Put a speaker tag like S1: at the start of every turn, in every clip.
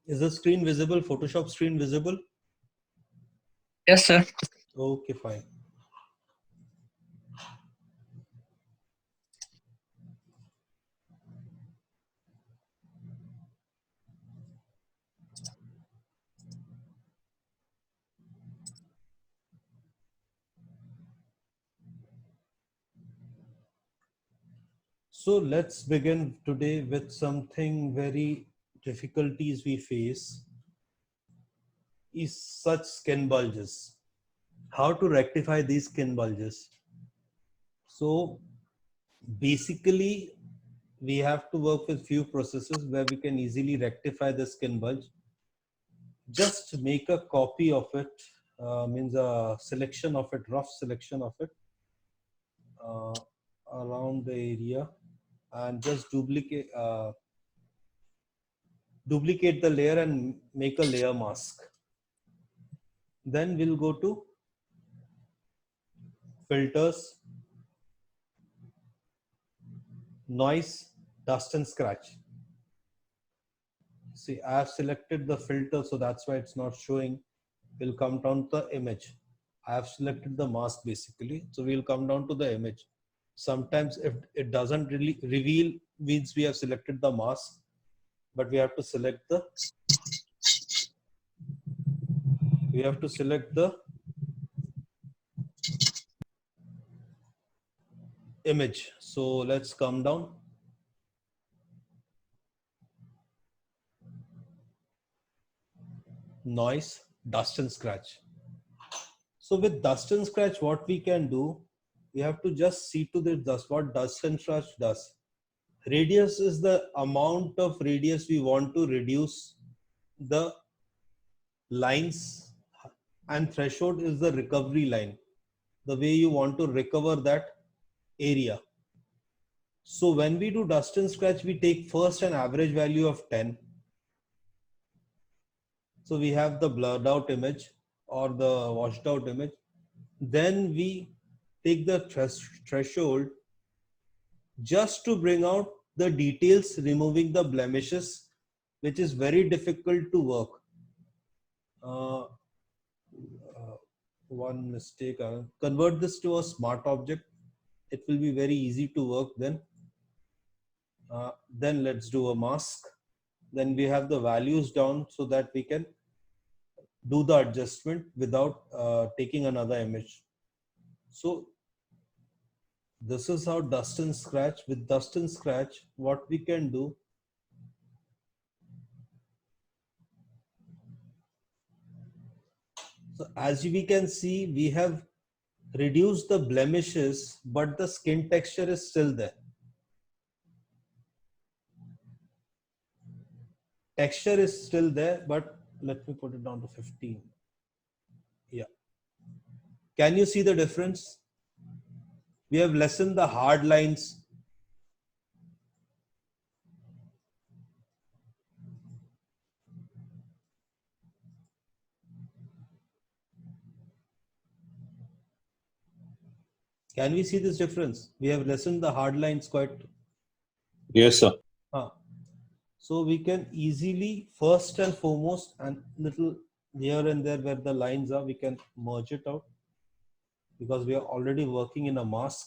S1: Is the screen visible? Photoshop screen visible?
S2: Yes, sir.
S1: Okay, fine. So let's begin today with something very difficulties we face is such skin bulges. How to rectify these skin bulges? So basically we have to work with few processes where we can easily rectify the skin bulge. Just make a copy of it, means a selection of it, rough selection of it uh, around the area, and just duplicate the layer and make a layer mask. Then we'll go to filters, noise, dust and scratch. See, I have selected the filter, so that's why it's not showing. We'll come down to the image. I have selected the mask basically, so we'll come down to the image. Sometimes if it doesn't really reveal, means we have selected the mask, but we have to select the image. So let's come down. Noise, dust and scratch. So with dust and scratch, what we can do, we have to just see to this dust, what dust and scratch does. Radius is the amount of radius we want to reduce the lines, and threshold is the recovery line, the way you want to recover that area. So when we do dust and scratch, we take first an average value of 10. So we have the blurred out image or the washed out image. Then we take the threshold just to bring out the details, removing the blemishes, which is very difficult to work. Uh, one mistake, I'll convert this to a smart object. It will be very easy to work then. Then let's do a mask. Then we have the values down so that we can do the adjustment without taking another image. So this is how dust and scratch. With dust and scratch, what we can do, so as we can see, we have reduced the blemishes, but the skin texture is still there. Texture is still there, but let me put it down to 15. Yeah. Can you see the difference? We have lessened the hard lines. Can we see this difference? We have lessened the hard lines quite.
S3: Yes, sir.
S1: So we can easily, first and foremost, and little here and there where the lines are, we can merge it out because we are already working in a mask.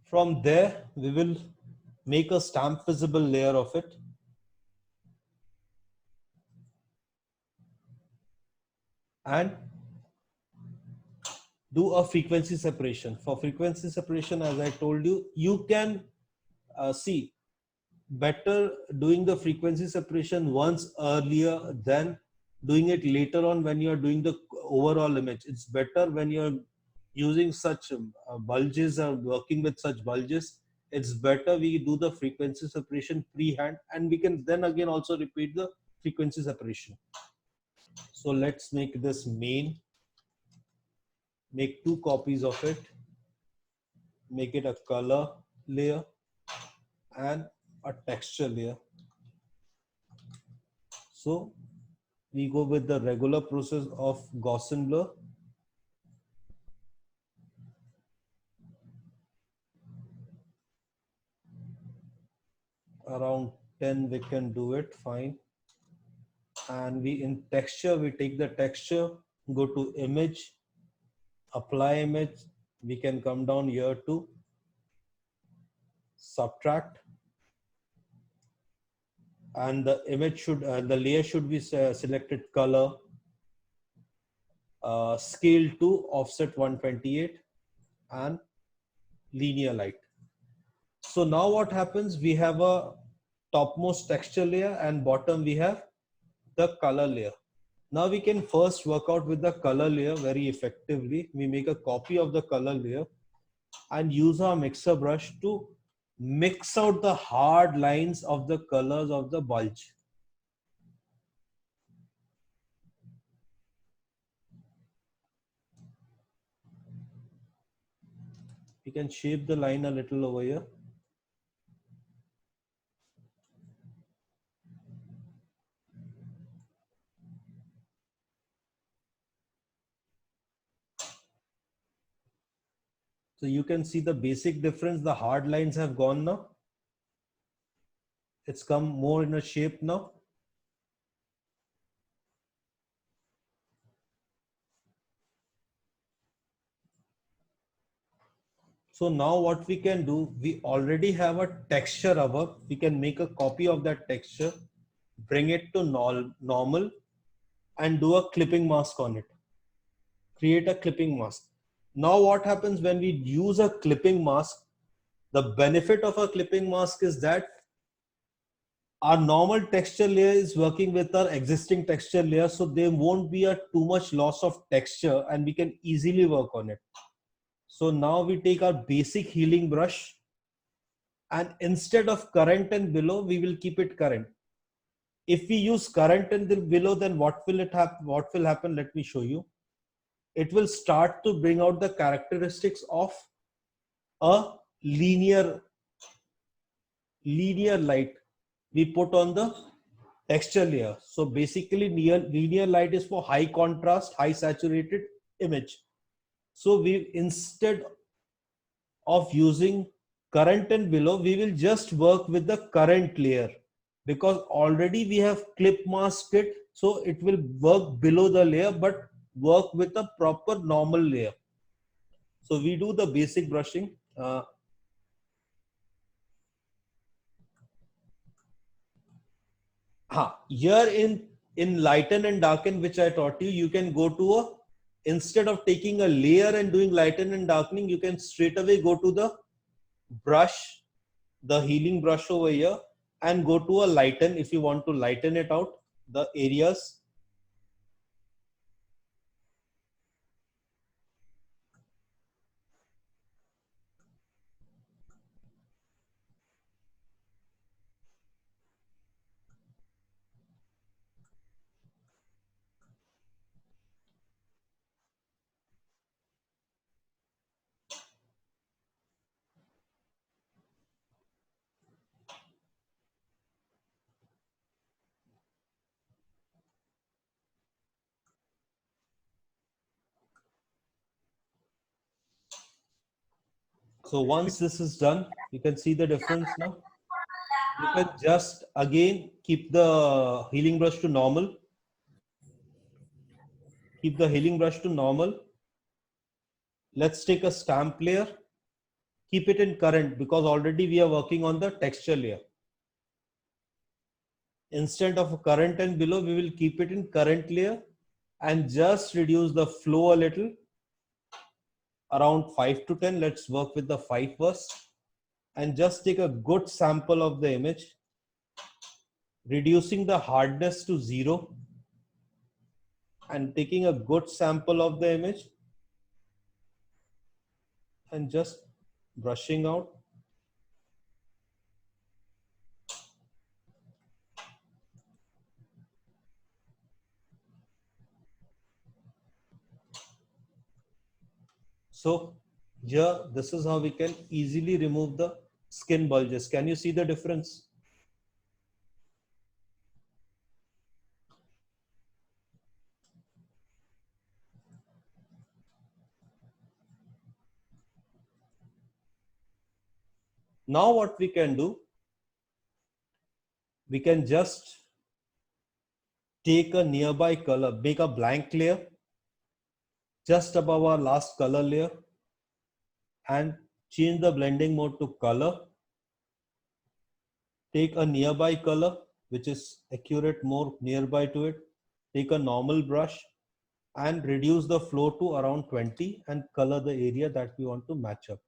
S1: From there, we will make a stamp visible layer of it. And do a frequency separation. For frequency separation, as I told you, you can see better doing the frequency separation once earlier than doing it later on when you are doing the overall image. It's better when you're using such bulges or working with such bulges. It's better we do the frequency separation pre-hand, and we can then again also repeat the frequency separation. So let's make this main, make 2 copies of it, make it a color layer and a texture layer. So we go with the regular process of Gaussian blur. Around 10 we can do it, fine. And we in texture, we take the texture, go to image, apply image. We can come down here to subtract, and the image should, the layer should be selected color, scale to offset 128, and linear light. So now what happens? We have a topmost texture layer and bottom we have the color layer. Now we can first work out with the color layer very effectively. We make a copy of the color layer and use our mixer brush to mix out the hard lines of the colors of the bulge. We can shape the line a little over here. So you can see the basic difference. The hard lines have gone now. It's come more in a shape now. So now what we can do, we already have a texture above. We can make a copy of that texture, bring it to normal, and do a clipping mask on it. Create a clipping mask. Now what happens when we use a clipping mask? The benefit of a clipping mask is that our normal texture layer is working with our existing texture layer, so there won't be a too much loss of texture and we can easily work on it. So now we take our basic healing brush, and instead of current and below, we will keep it current. If we use current and below, then what will happen? Let me show you. It will start to bring out the characteristics of a linear light we put on the texture layer. So basically linear light is for high contrast, high saturated image. So we, instead of using current and below, we will just work with the current layer, because already we have clip masked it. So it will work below the layer, but work with a proper normal layer. So we do the basic brushing. Here in lighten and darken, which I taught you, you can go to a, instead of taking a layer and doing lighten and darkening, you can straight away go to the brush, the healing brush over here, and go to a lighten if you want to lighten it out, the areas. So once this is done, you can see the difference now. You can just again keep the healing brush to normal. Keep the healing brush to normal. Let's take a stamp layer. Keep it in current, because already we are working on the texture layer. Instead of current and below, we will keep it in current layer and just reduce the flow a little, around 5 to 10. Let's work with the 5 first, and just take a good sample of the image, reducing the hardness to 0 and taking a good sample of the image and just brushing out. So here, this is how we can easily remove the skin bulges. Can you see the difference? Now what we can do, we can just take a nearby color, make a blank layer just above our last color layer and change the blending mode to color. Take a nearby color, which is accurate, more nearby to it. Take a normal brush and reduce the flow to around 20 and color the area that we want to match up.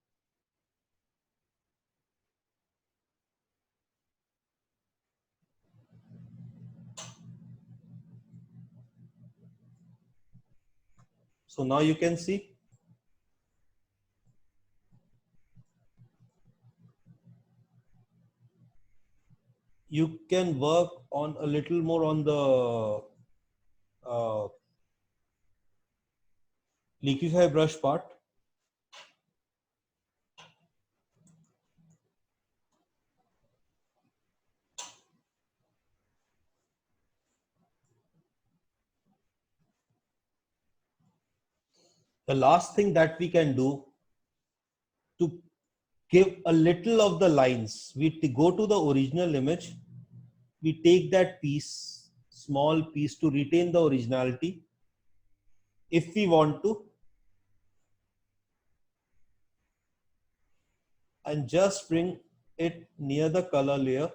S1: So now you can see you can work on a little more on the liquify brush part. The last thing that we can do to give a little of the lines, we go to the original image, we take that piece, small piece to retain the originality. If we want to, and just bring it near the color layer.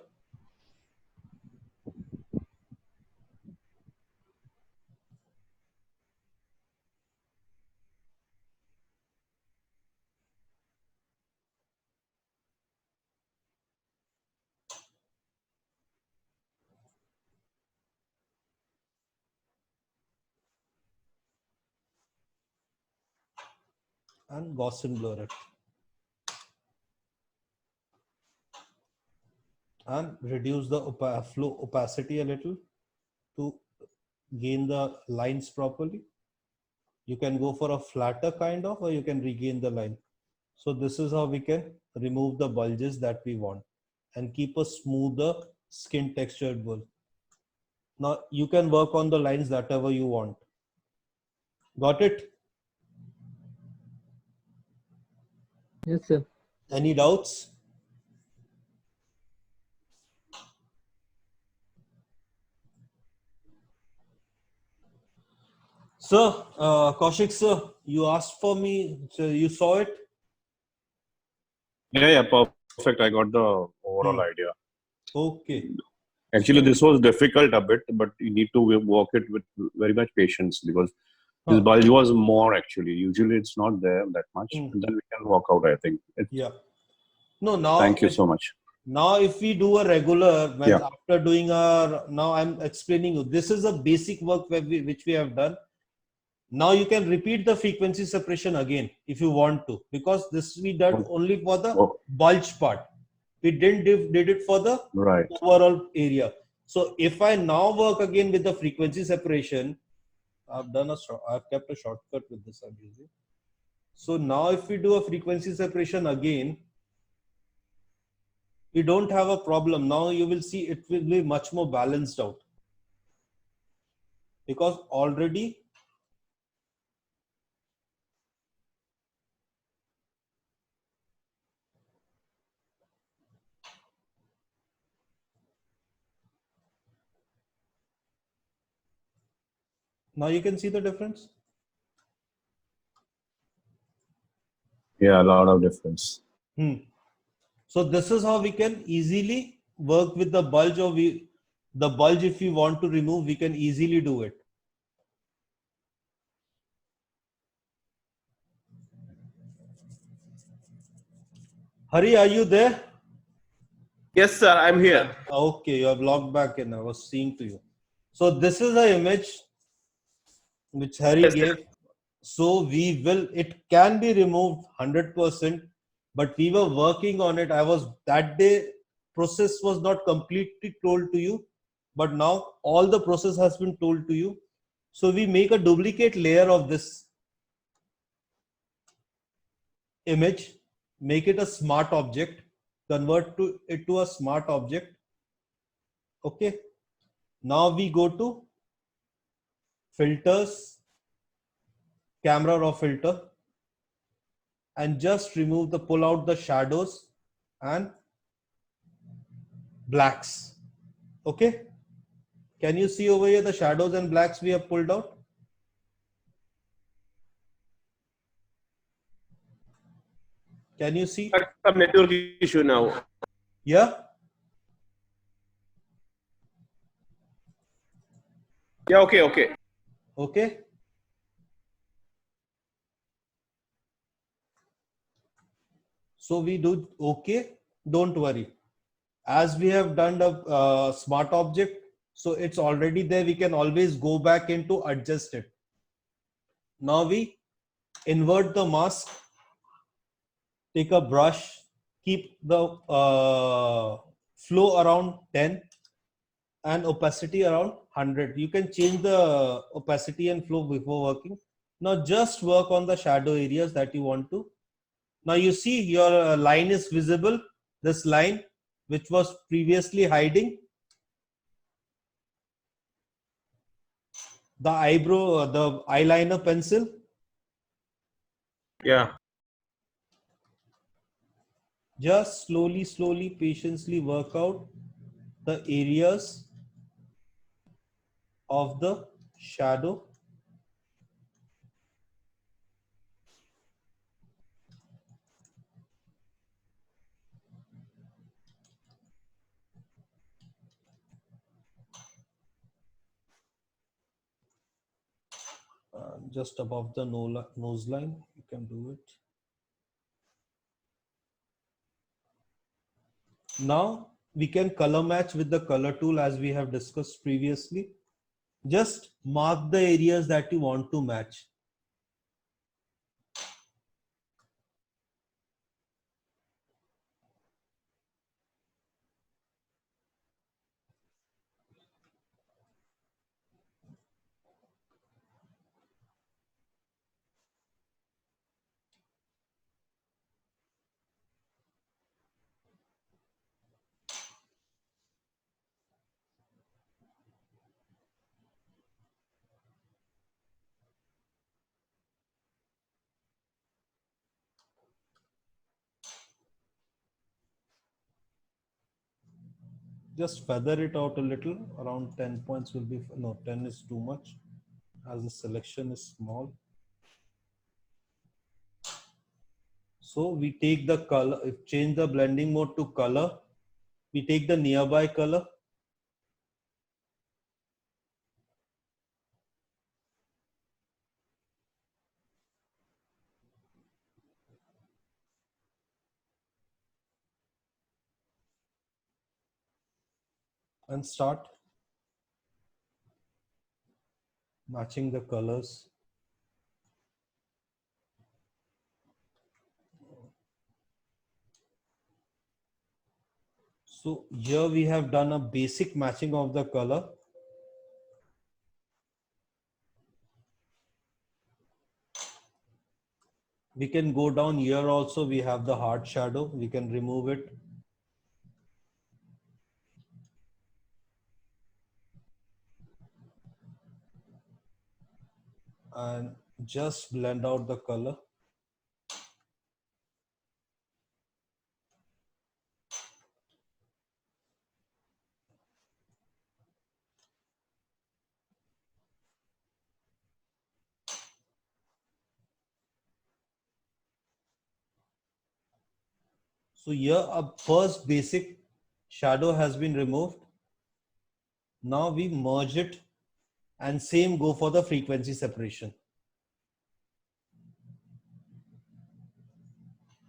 S1: And Gaussian blur it. And reduce the flow opacity a little to gain the lines properly. You can go for a flatter kind of, or you can regain the line. So this is how we can remove the bulges that we want and keep a smoother skin textured wool. Now you can work on the lines whatever you want. Got it?
S4: Yes, sir.
S1: Any doubts? Sir, Kaushik sir, you asked for me, so you saw it?
S3: Yeah, perfect. I got the overall idea.
S1: Okay.
S3: Actually, this was difficult a bit, but you need to work it with very much patience because this bulge was more actually. Usually it's not there that much. And then we can work out, I think.
S1: Yeah. No, now.
S3: Thank you so much.
S1: Now, if we do a regular, when
S3: Yeah.
S1: after doing our, now I'm explaining you, this is a basic work which we have done. Now you can repeat the frequency separation again if you want to, because this we done only for the bulge part. We did it for the
S3: Right.
S1: overall area. So if I now work again with the frequency separation, I've kept a shortcut with this I'm using. So now if we do a frequency separation again, we don't have a problem. Now you will see it will be much more balanced out, because already now you can see the difference.
S3: Yeah, a lot of difference.
S1: So this is how we can easily work with the bulge, or the bulge, if we want to remove, we can easily do it. Hari, are you there?
S5: Yes, sir, I'm here.
S1: Okay, you have logged back in. I was seeing to you. So this is the image which Hari
S5: Yes,
S1: gave. So it can be removed 100%, but we were working on it. That day, process was not completely told to you, but now all the process has been told to you. So we make a duplicate layer of this image, make it a smart object, convert it to a smart object. Okay. Now we go to filters, camera raw filter, and just pull out the shadows and blacks. Okay. Can you see over here the shadows and blacks we have pulled out? Can you see?
S5: Got some network issue now.
S1: Yeah.
S5: Yeah, okay, okay.
S1: Okay. So we do okay. Don't worry. As we have done the smart object, so it's already there. We can always go back into adjust it. Now we invert the mask. Take a brush. Keep the flow around 10 and opacity around 100. You can change the opacity and flow before working. Now just work on the shadow areas that you want to. Now you see your line is visible. This line which was previously hiding. The eyebrow, the eyeliner pencil.
S5: Yeah.
S1: Just slowly, patiently work out the areas of the shadow. Just above the nose line, you can do it. Now we can color match with the color tool as we have discussed previously. Just mark the areas that you want to match. Just feather it out a little. Around 10 points will be, no, 10 is too much as the selection is small. So we take the color, change the blending mode to color. We take the nearby color. And start matching the colors. So here we have done a basic matching of the color. We can go down here also. We have the hard shadow. We can remove it. And just blend out the color. So here a first basic shadow has been removed. Now we merge it and same go for the frequency separation.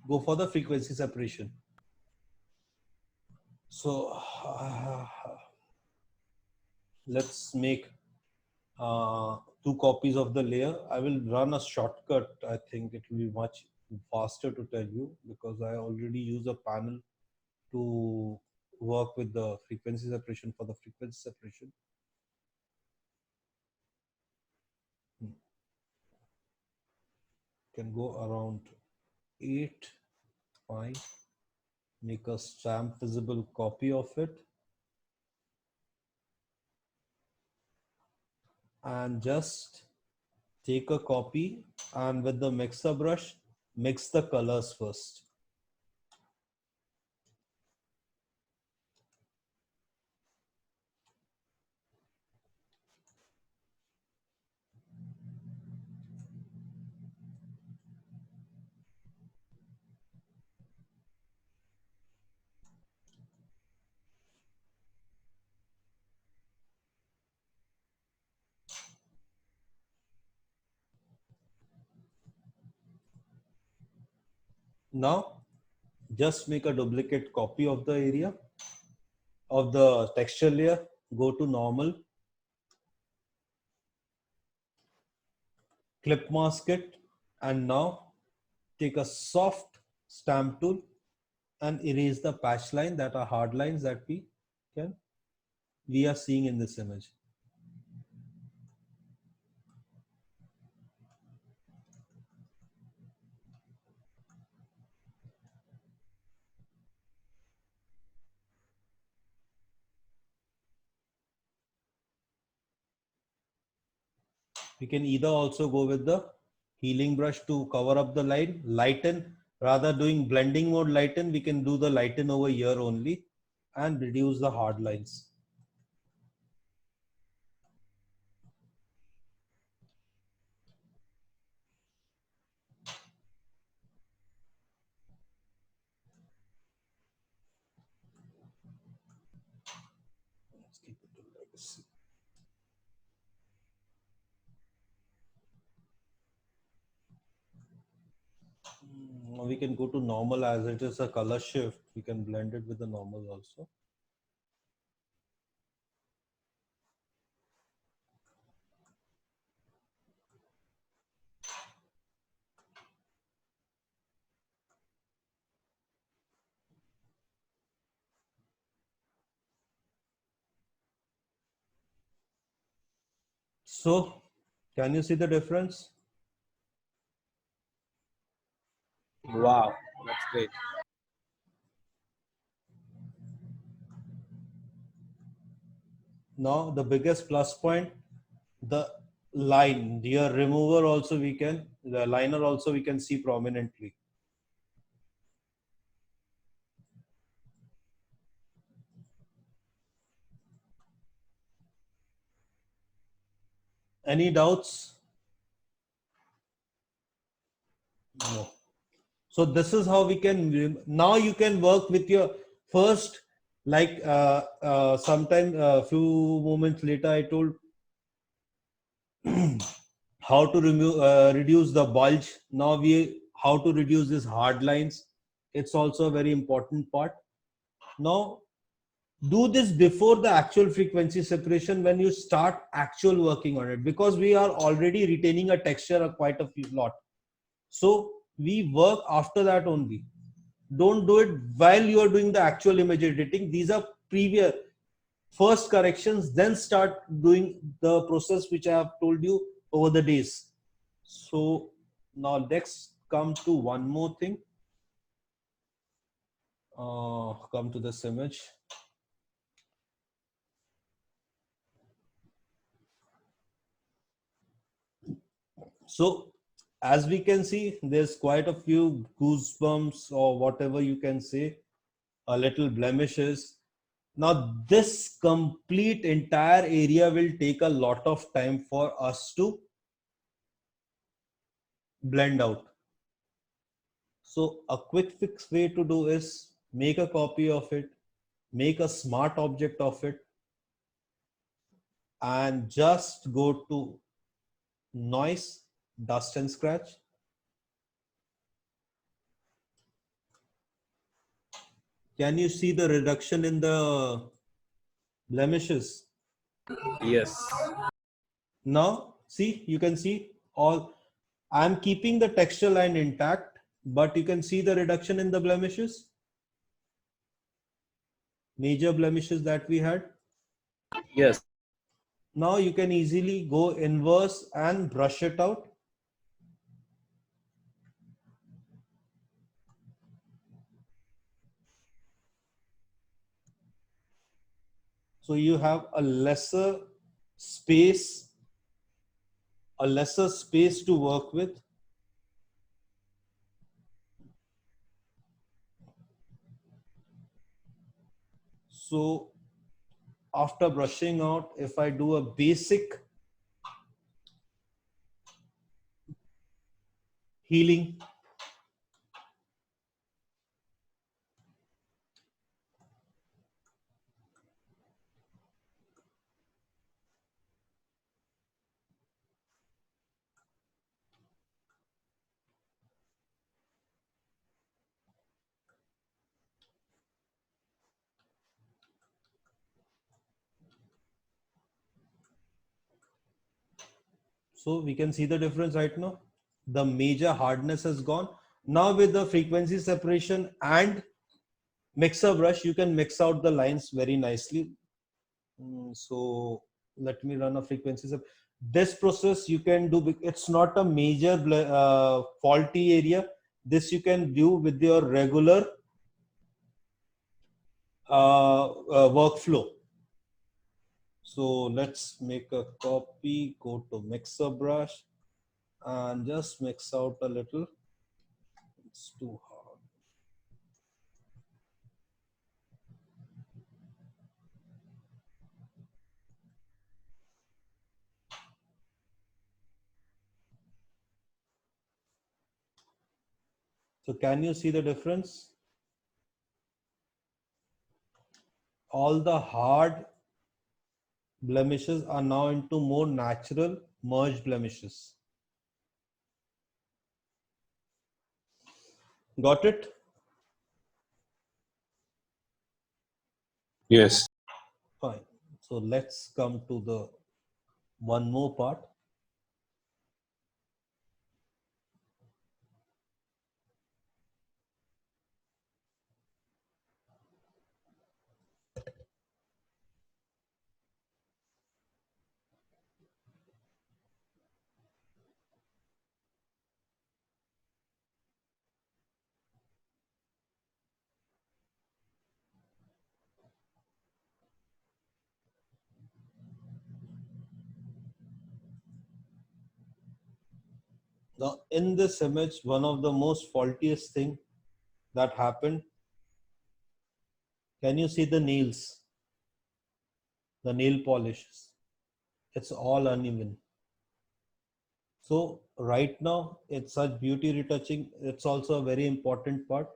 S1: Go for the frequency separation. So let's make 2 copies of the layer. I will run a shortcut. I think it will be much faster to tell you because I already use a panel to work with the frequency separation for the frequency separation. Can go around 8, 5, make a stamp visible copy of it. And just take a copy and with the mixer brush, mix the colors first. Now, just make a duplicate copy of the area of the texture layer. Go to normal, clip mask it, and now take a soft stamp tool and erase the patch line that are hard lines that we are seeing in this image. We can either also go with the healing brush to cover up the line, lighten, rather doing blending mode lighten, we can do the lighten over here only and reduce the hard lines. Let's keep it to legacy. We can go to normal as it is a color shift. We can blend it with the normal also. So, can you see the difference?
S5: Wow, that's great.
S1: Now, the biggest plus point, the line, your remover also the liner also we can see prominently. Any doubts? No. So this is how we can, now you can work with your first, like sometime a few moments later, I told how to reduce the bulge. Now how to reduce these hard lines. It's also a very important part. Now, do this before the actual frequency separation when you start actual working on it, because we are already retaining a texture quite a lot. So we work after that only. Don't do it while you are doing the actual image editing. These are previous first corrections, then start doing the process which I have told you over the days. So now let's come to one more thing. Come to this image. So as we can see, there's quite a few goosebumps or whatever you can say, a little blemishes. Now this complete entire area will take a lot of time for us to blend out. So a quick fix way to do is make a copy of it, make a smart object of it, and just go to noise, dust and scratch. Can you see the reduction in the blemishes?
S5: Yes.
S1: Now, see, you can see all, I'm keeping the texture line intact, but you can see the reduction in the blemishes, major blemishes that we had.
S5: Yes.
S1: Now you can easily go inverse and brush it out. So you have a lesser space to work with. So after brushing out, if I do a basic healing. So we can see the difference right now. The major hardness has gone. Now with the frequency separation and mixer brush, you can mix out the lines very nicely. So let me run a frequency. This process you can do. It's not a major faulty area. This you can do with your regular workflow. So let's make a copy, go to mixer brush and just mix out a little. It's too hard. So can you see the difference? All the hard blemishes are now into more natural merged blemishes. Got it?
S3: Yes.
S1: Fine. So let's come to the one more part. Now in this image, one of the most faultiest thing that happened, can you see the nails? The nail polishes. It's all uneven. So right now, it's such beauty retouching. It's also a very important part,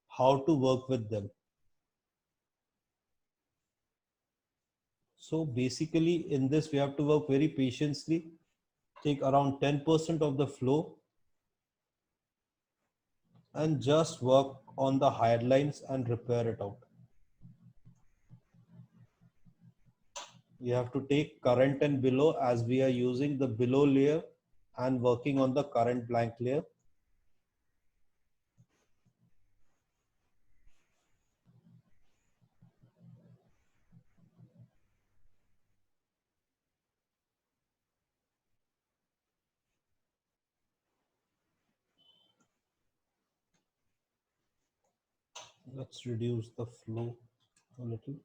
S1: how to work with them. So basically in this, we have to work very patiently, take around 10% of the flow and just work on the higher lines and repair it out. You have to take current and below as we are using the below layer and working on the current blank layer. Let's reduce the flow a little.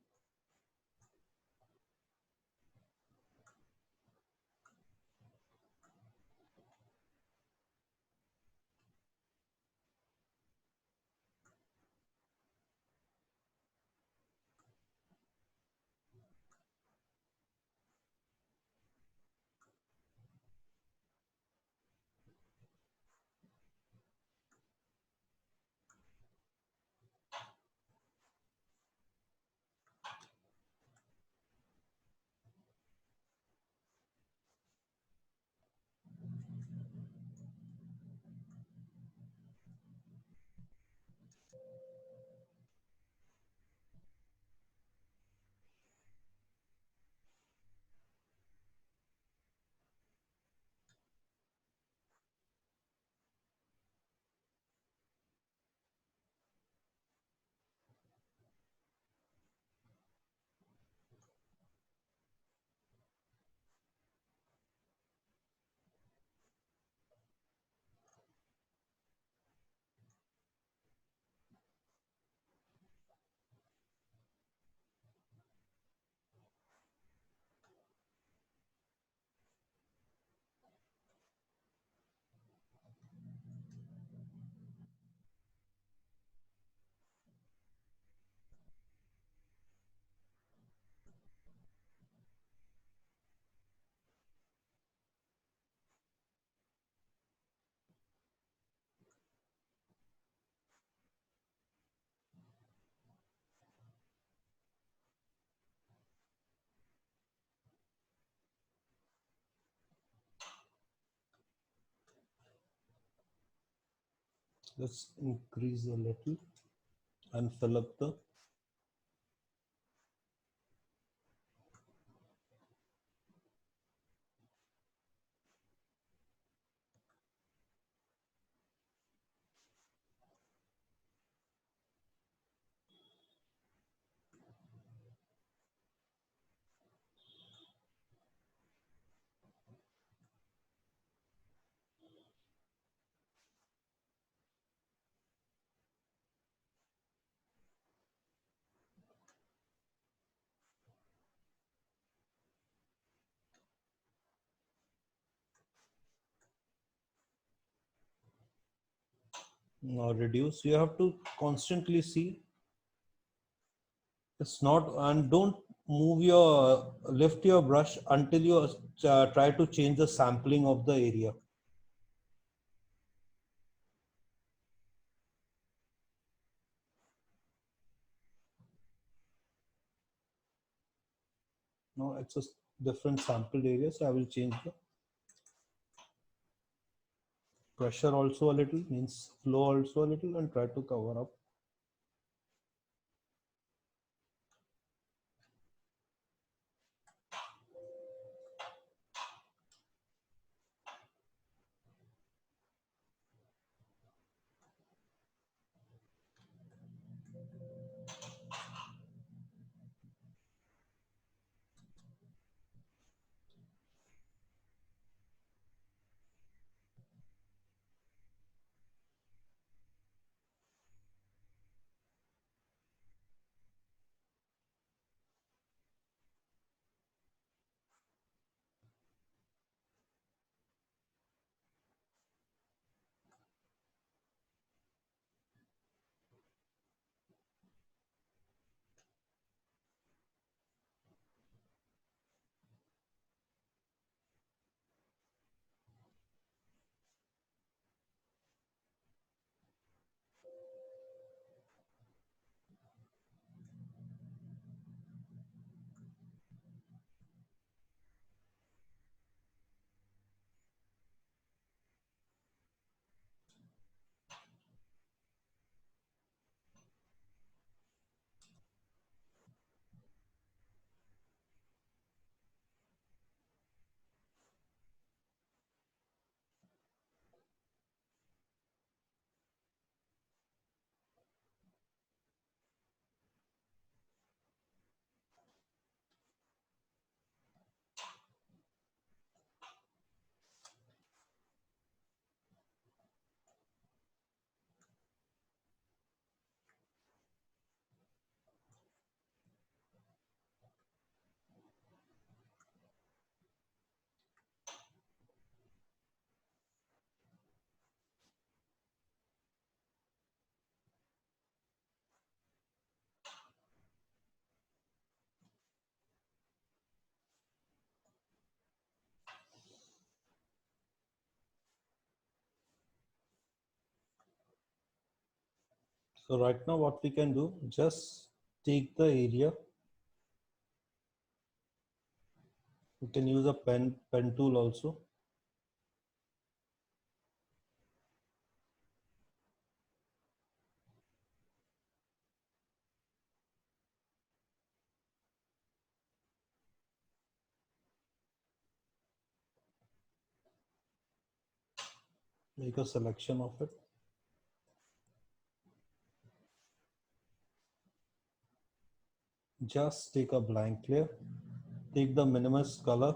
S1: Let's increase a little and fill up the. Now reduce. You have to constantly see. It's not, and don't move your lift your brush until you try to change the sampling of the area. No, it's a different sampled area, so I will change the pressure also a little, means flow also a little, and try to cover up. So right now what we can do, just take the area. You can use a pen tool also. Make a selection of it. Just take a blank layer. Take the minimalist color.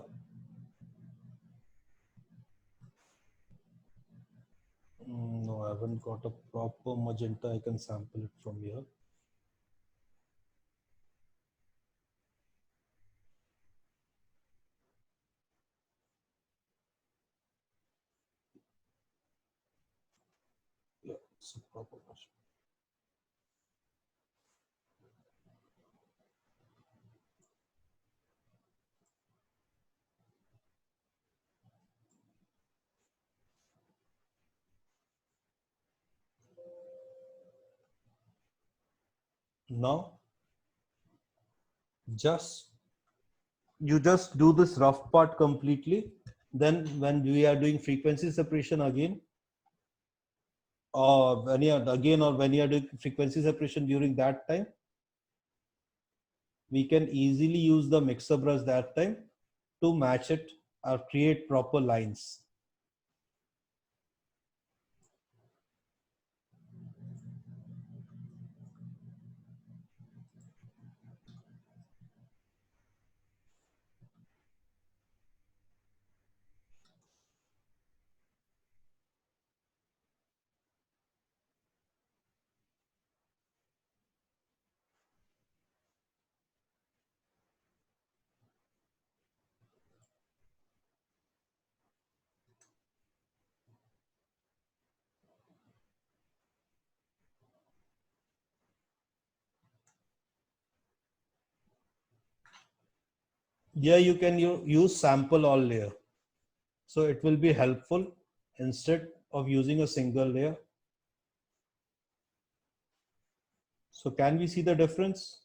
S1: No, I haven't got a proper magenta. I can sample it from here. Yeah, it's a proper version. Now, you just do this rough part completely. Then when we are doing frequency separation again, or when you are again, or when you are doing frequency separation during that time, we can easily use the mixer brush that time to match it or create proper lines. Here you can use sample all layer. So it will be helpful instead of using a single layer. So can we see the difference?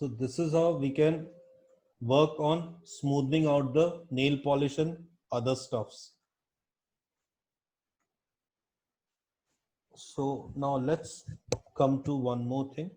S1: So this is how we can work on smoothing out the nail polish and other stuffs. So now let's come to one more thing.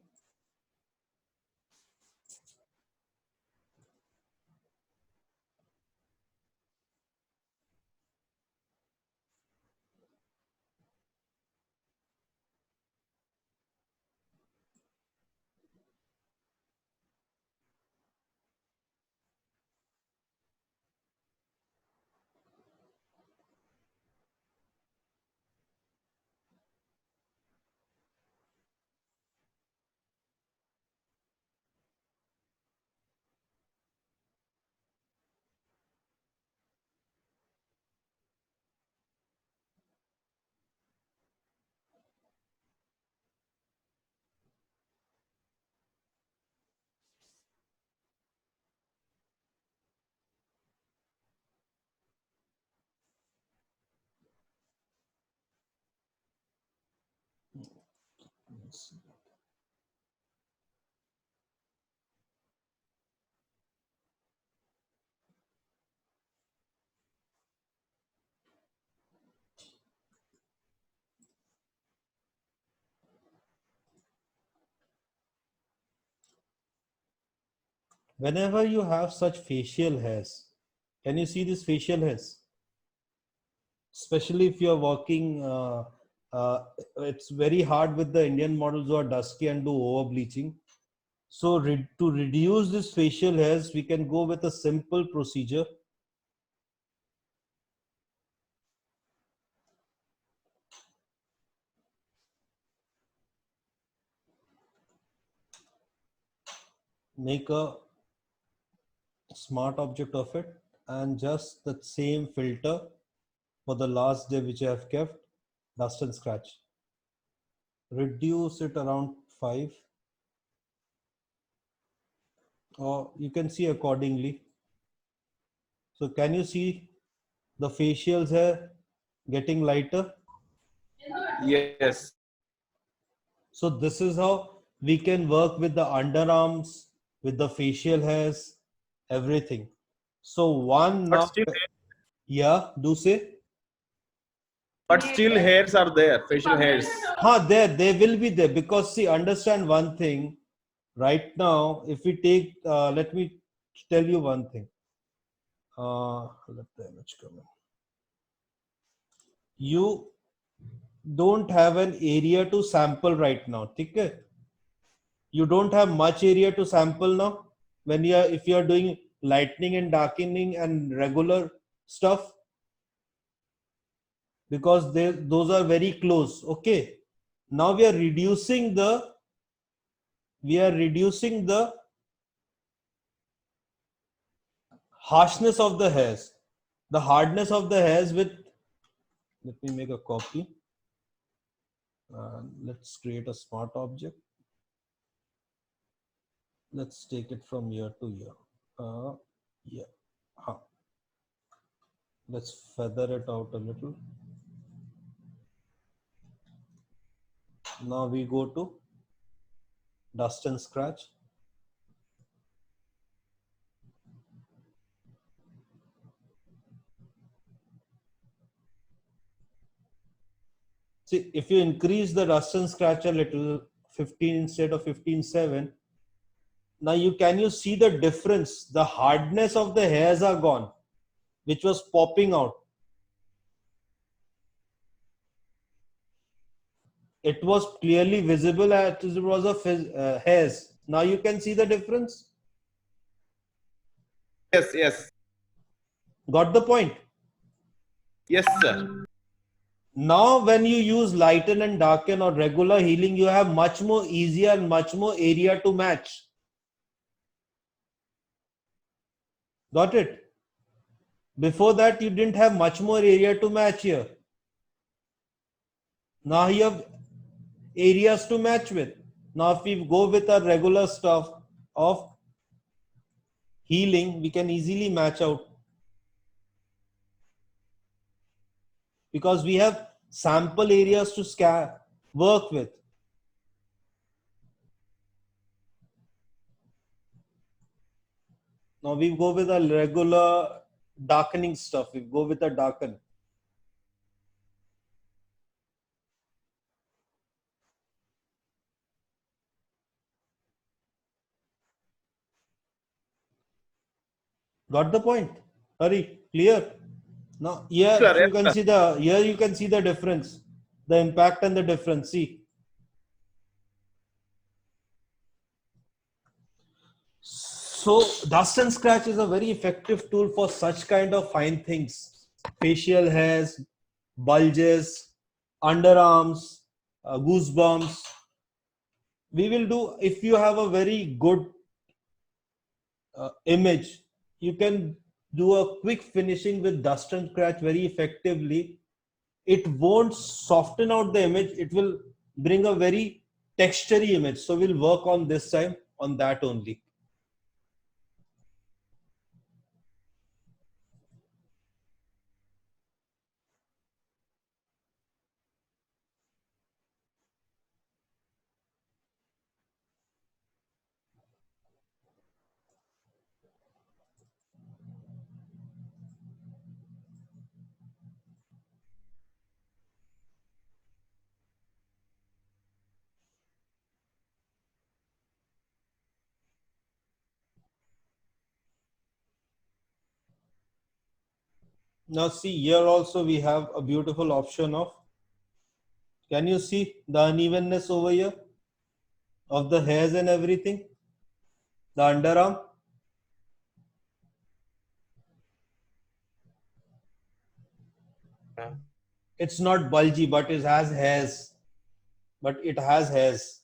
S1: Whenever you have such facial hairs, can you see this facial hairs? Especially if you're working, it's very hard with the Indian models who are dusky and do over bleaching. So to reduce this facial hairs, we can go with a simple procedure. Make a smart object of it and just the same filter for the last day which I have kept, dust and scratch. Reduce it around 5, or you can see accordingly. So can you see the facials here getting lighter?
S5: Yes.
S1: So this is how we can work with the underarms, with the facial hairs, everything. So one
S5: But
S1: now,
S5: still,
S1: yeah, do say.
S5: but still hairs are there, facial hairs.
S1: There, they will be there because see, understand one thing. Right now, if we take, let me tell you one thing. Let the image come in. You don't have an area to sample right now. Okay? You don't have much area to sample now. When you are, if you are doing lightening and darkening and regular stuff, because those are very close. Okay. Now we are reducing the harshness of the hairs, the hardness of the hairs with, let me make a copy. Let's create a smart object. Let's take it from here to here. Yeah. Let's feather it out a little. Now we go to dust and scratch. See, if you increase the dust and scratch a little, 15 instead of 15.7, now can you see the difference? The hardness of the hairs are gone, which was popping out. It was clearly visible as it was a hairs. Now you can see the difference.
S5: Yes, yes,
S1: Got the point?
S5: yes, sir.
S1: Now when you use lighten and darken or regular healing, you have much more easier and much more area to match. Got it? Before that, you didn't have much more area to match here. Now you have areas to match with. Now if we go with our regular stuff of healing, we can easily match out. Because we have sample areas to work with. Now we go with a regular darkening stuff. We go with a darken. Got the point? Hurry, clear. Now here
S5: Sir,
S1: you
S5: yes,
S1: can
S5: sir.
S1: see the difference, the impact and the difference. See. So dust and scratch is a very effective tool for such kind of fine things. Facial hairs, bulges, underarms, goosebumps. We will do, if you have a very good image, you can do a quick finishing with dust and scratch very effectively. It won't soften out the image. It will bring a very textury image. So we'll work on this time on that only. Now see here also we have a beautiful option of, can you see the unevenness over here of the hairs and everything? The underarm.
S5: Yeah.
S1: It's not bulgy, but it has hairs. But it has hairs.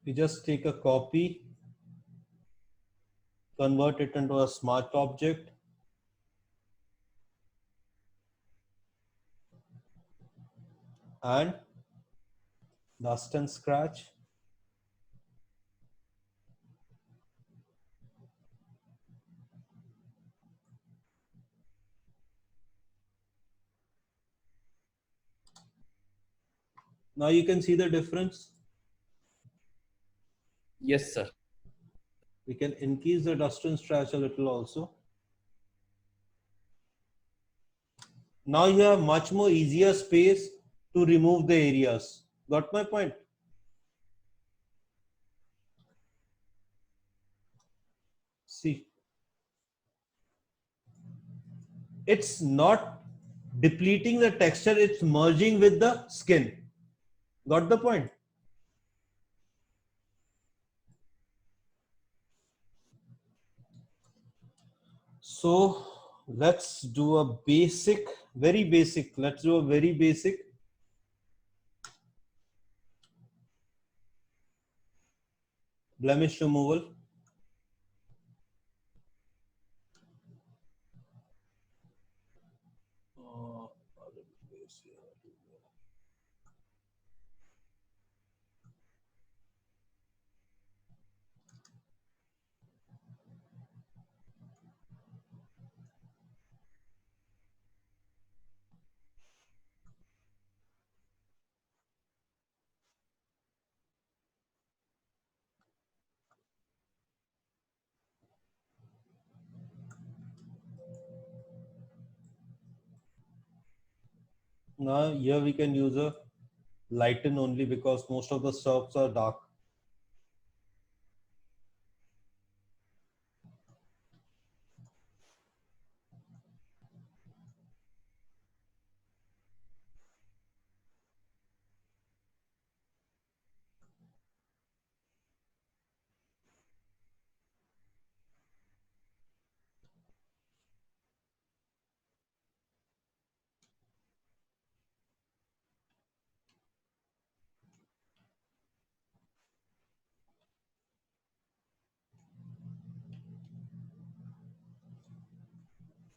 S1: You just take a copy, convert it into a smart object, and dust and scratch. Now you can see the difference.
S5: Yes, sir.
S1: We can increase the dust and scratch a little also. Now you have much more easier space to remove the areas. Got my point? See, it's not depleting the texture, it's merging with the skin. Got the point? So let's do a basic, very basic. Let's do a very basic. Blemish removal. Now here we can use a lighten only because most of the strokes are dark.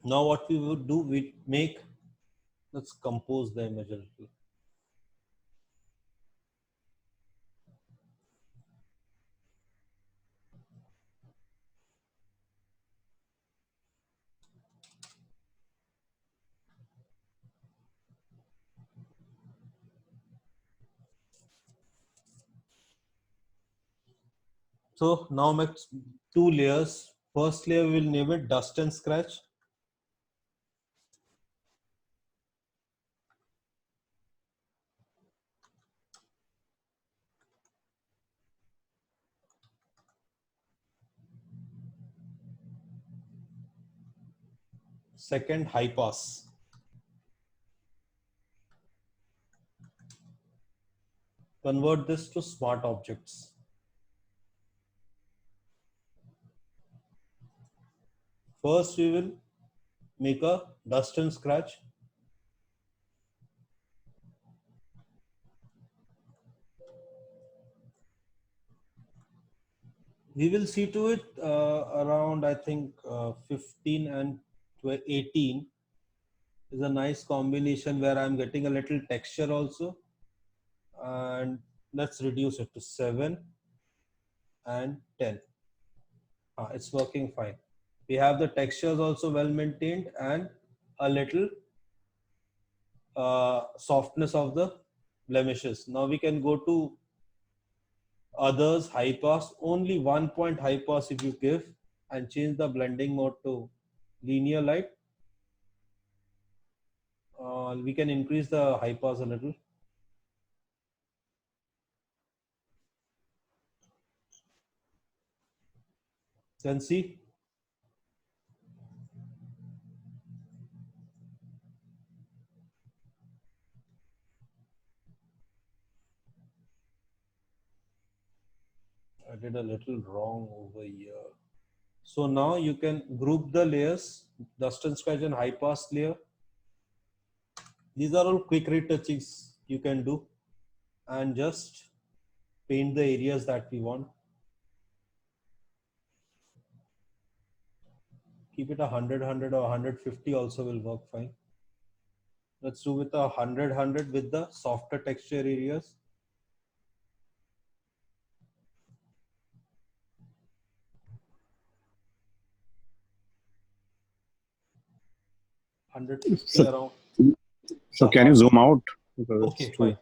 S1: Now what we would do, we make, let's compose the image a little. So now make 2 layers. First layer we will name it dust and scratch. Second, high pass. Convert this to smart objects. First, we will make a dust and scratch. We will see to it around, I think, 15 and 18 is a nice combination where I'm getting a little texture also. And let's reduce it to 7 and 10. It's working fine. We have the textures also well maintained and a little softness of the blemishes. Now we can go to others, high pass, only 1 point high pass if you give, and change the blending mode to linear light. We can increase the high pass a little. Then see, I did a little wrong over here. So now you can group the layers, dust and scratch and high pass layer. These are all quick retouches you can do and just paint the areas that we want. Keep it 100 or 150 also will work fine. Let's do with 100 with the softer texture areas.
S3: So,
S1: around.
S3: so can you zoom out? Because
S1: Okay,
S3: it's too-
S1: fine.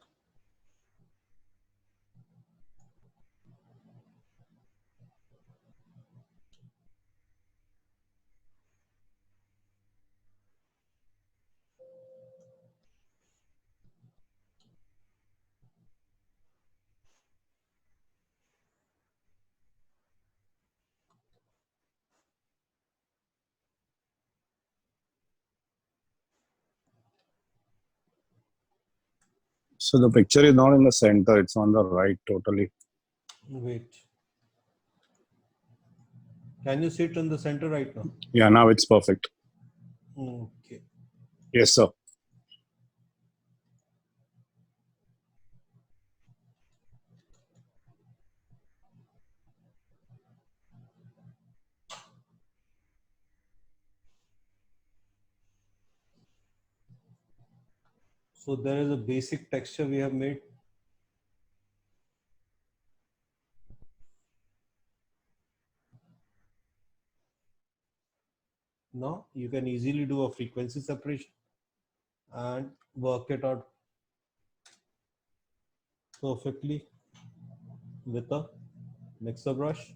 S3: So the picture is not in the center; it's on the right totally.
S1: Wait. Can you sit in the center right now?
S3: Yeah, now it's perfect.
S1: Okay.
S3: Yes, sir.
S1: So there is a basic texture we have made. Now you can easily do a frequency separation and work it out perfectly with a mixer brush.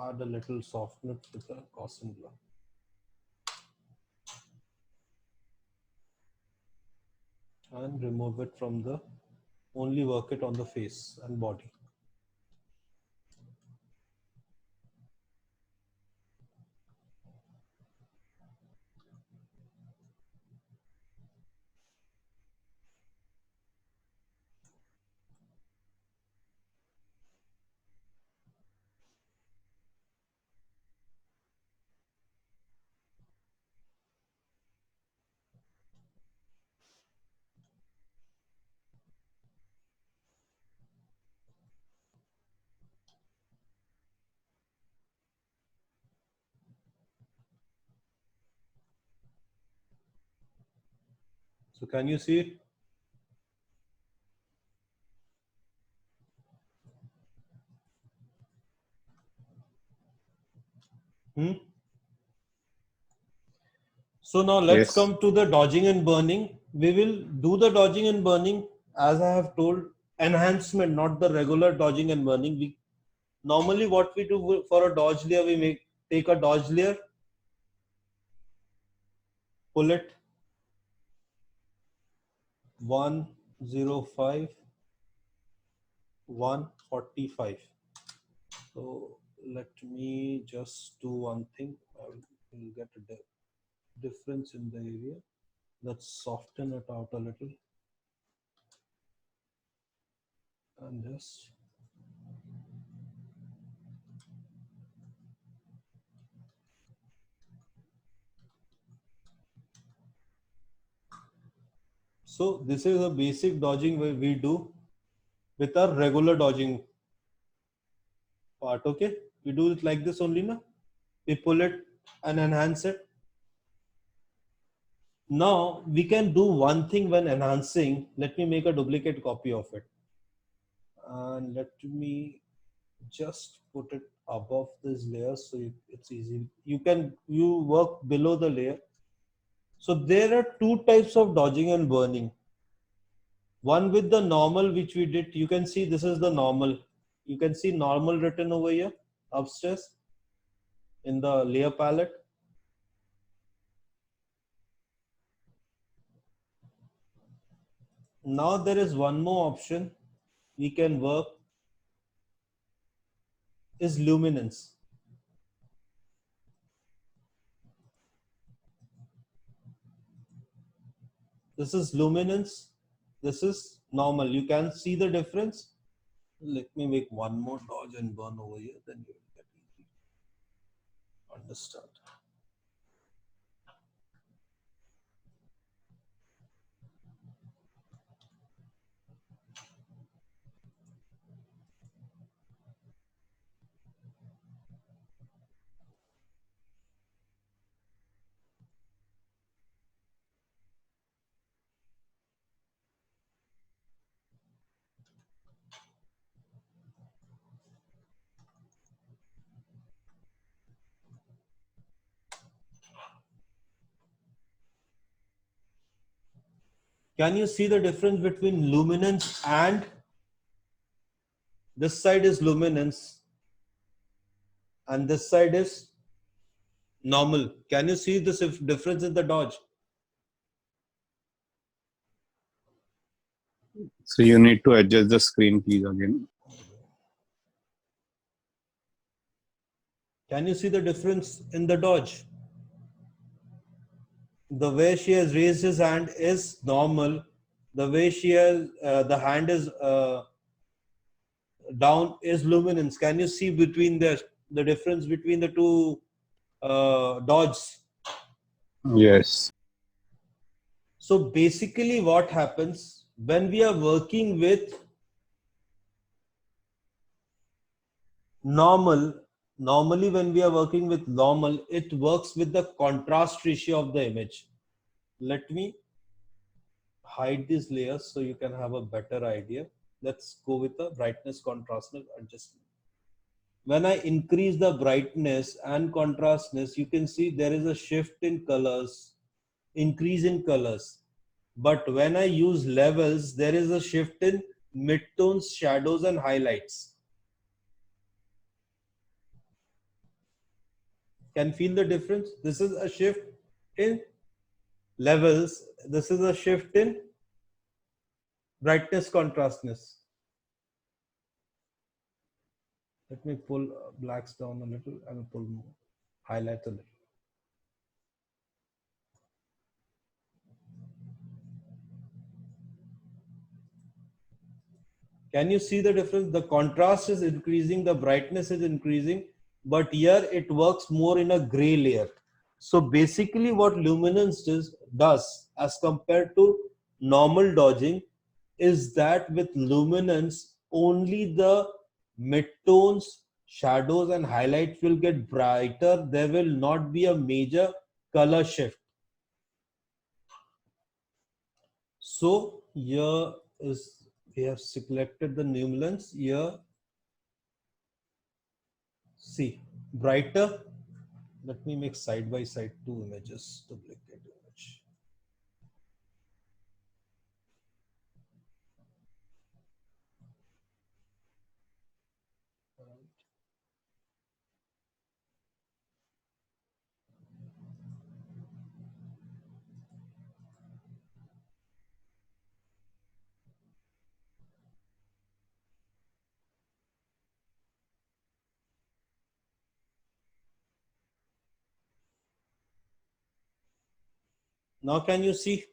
S1: add a little softness with the Gaussian blur. And remove it from the, only work it on the face and body. So can you see it? So now let's
S3: Yes.
S1: come to the dodging and burning. We will do the dodging and burning as I have told, enhancement, not the regular dodging and burning. We normally what we do for a dodge layer, we take a dodge layer, pull it 105, 145. So let me just do one thing. I will get a difference in the area. Let's soften it out a little. And just so this is a basic dodging where we do with our regular dodging part. Okay, we do it like this only now. We pull it and enhance it. Now we can do one thing when enhancing. Let me make a duplicate copy of it. And let me just put it above this layer so it's easy. You work below the layer. So there are two types of dodging and burning. One with the normal, which we did. You can see this is the normal. You can see normal written over here upstairs in the layer palette. Now there is one more option we can work is luminance. This is luminance. This is normal. You can see the difference. Let me make one more dodge and burn over here, then you will get easy to understand. Can you see the difference between luminance and this side is luminance and this side is normal? Can you see this difference in the dodge?
S3: So you need to adjust the screen keys again.
S1: Can you see the difference in the dodge? The way she has raised his hand is normal. The way she has the hand is down is luminance. Can you see between the difference between the two dodges?
S3: Yes.
S1: So basically what happens when we are working with normally when we are working with normal, it works with the contrast ratio of the image. Let me hide these layers so you can have a better idea. Let's go with the brightness contrastness adjustment. When I increase the brightness and contrastness, you can see there is a shift in colors, increase in colors. But when I use levels, there is a shift in midtones, shadows, and highlights. Can feel the difference? This is a shift in levels. This is a shift in brightness contrastness. Let me pull blacks down a little and pull more, highlight a little. Can you see the difference? The contrast is increasing, the brightness is increasing, but here it works more in a gray layer. So basically what luminance does as compared to normal dodging is that with luminance, only the midtones, shadows and highlights will get brighter. There will not be a major color shift. So here is, we have selected the luminance here. See, brighter. Let me make side by side two images, duplicate image. Now can you see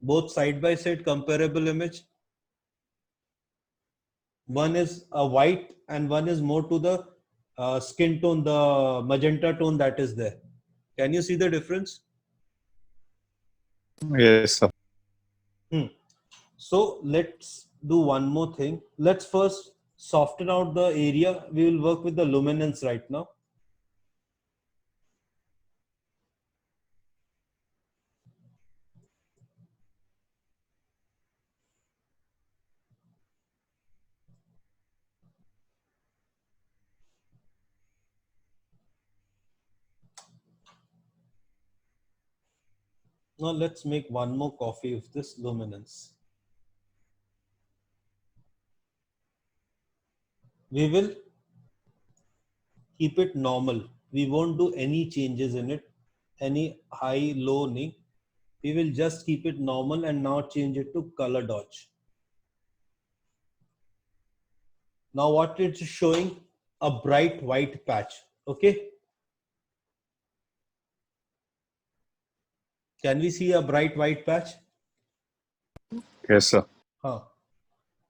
S1: both side by side comparable image? One is a white and one is more to the skin tone, the magenta tone that is there. Can you see the difference?
S3: Yes, sir.
S1: So let's do one more thing. Let's first soften out the area. We will work with the luminance right now. Now let's make one more copy of this luminance. We will keep it normal. We won't do any changes in it, any high, low, ni. We will just keep it normal and now change it to color dodge. Now what it's showing? A bright white patch. Okay. Can we see a bright white patch?
S3: Yes, sir.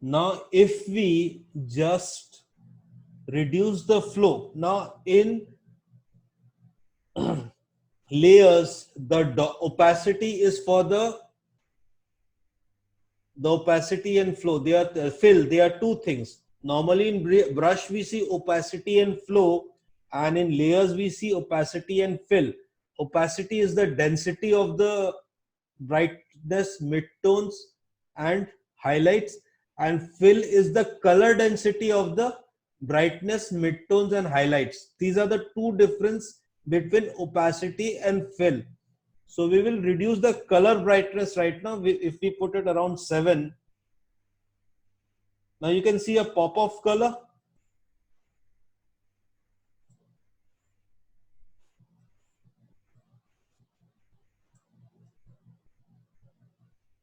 S1: Now if we just reduce the flow, now in layers, the opacity is for the opacity and flow. They are fill. They are two things. Normally in brush we see opacity and flow, and in layers we see opacity and fill. Opacity is the density of the brightness, midtones and highlights, and fill is the color density of the brightness, midtones and highlights. These are the two difference between opacity and fill. So we will reduce the color brightness right now. If we put it around 7, now you can see a pop of color.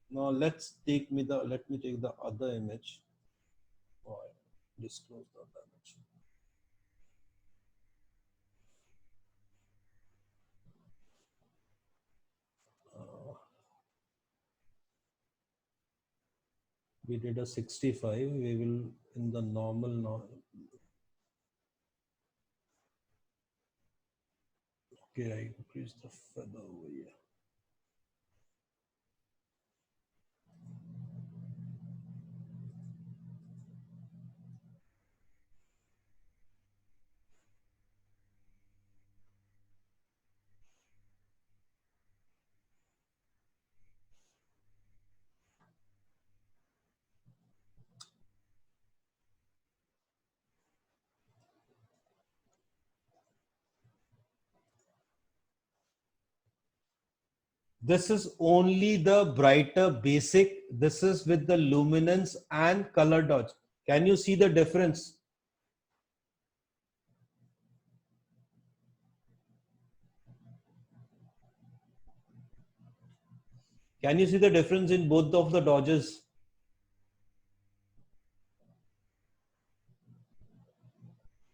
S1: Now let me take the other image. Oh, I disclose the other image. We did a 65. We will in the normal now. Okay, I increase the feather over here. This is only the brighter basic. This is with the luminance and color dodge. Can you see the difference? Can you see the difference in both of the dodges?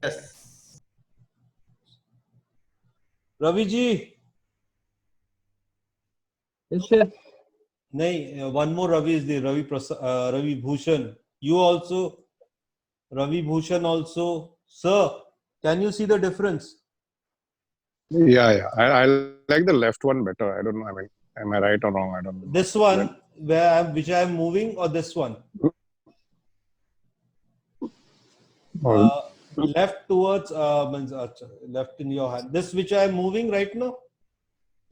S5: Yes.
S1: Ravi ji,
S4: Yes, sir.
S1: nahi, one more Ravi is there. Ravi Bhushan. You also, Ravi Bhushan also. Sir, can you see the difference?
S3: Yeah. I like the left one better. I don't know. I mean, am I right or wrong? I don't know.
S1: This one, which I am moving, or this one?
S3: Oh,
S1: Left towards, left in your hand. This which I am moving right now?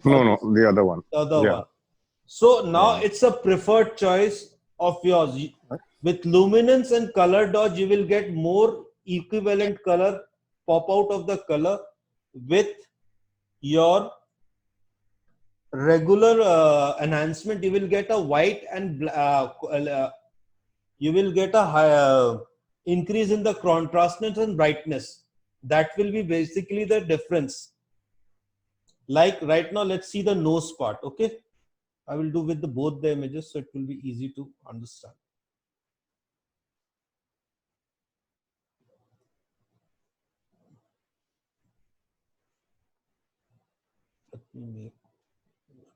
S3: no, the other one.
S1: The other
S3: Yeah.
S1: one. So now
S3: Yeah.
S1: it's a preferred choice of yours. With luminance and color dodge, you will get more equivalent color pop out of the color. With your regular enhancement, you will get a white and you will get a higher increase in the contrastness and brightness. That will be basically the difference. Like right now, let's see the nose part. Okay, I will do with both the images, so it will be easy to understand. Let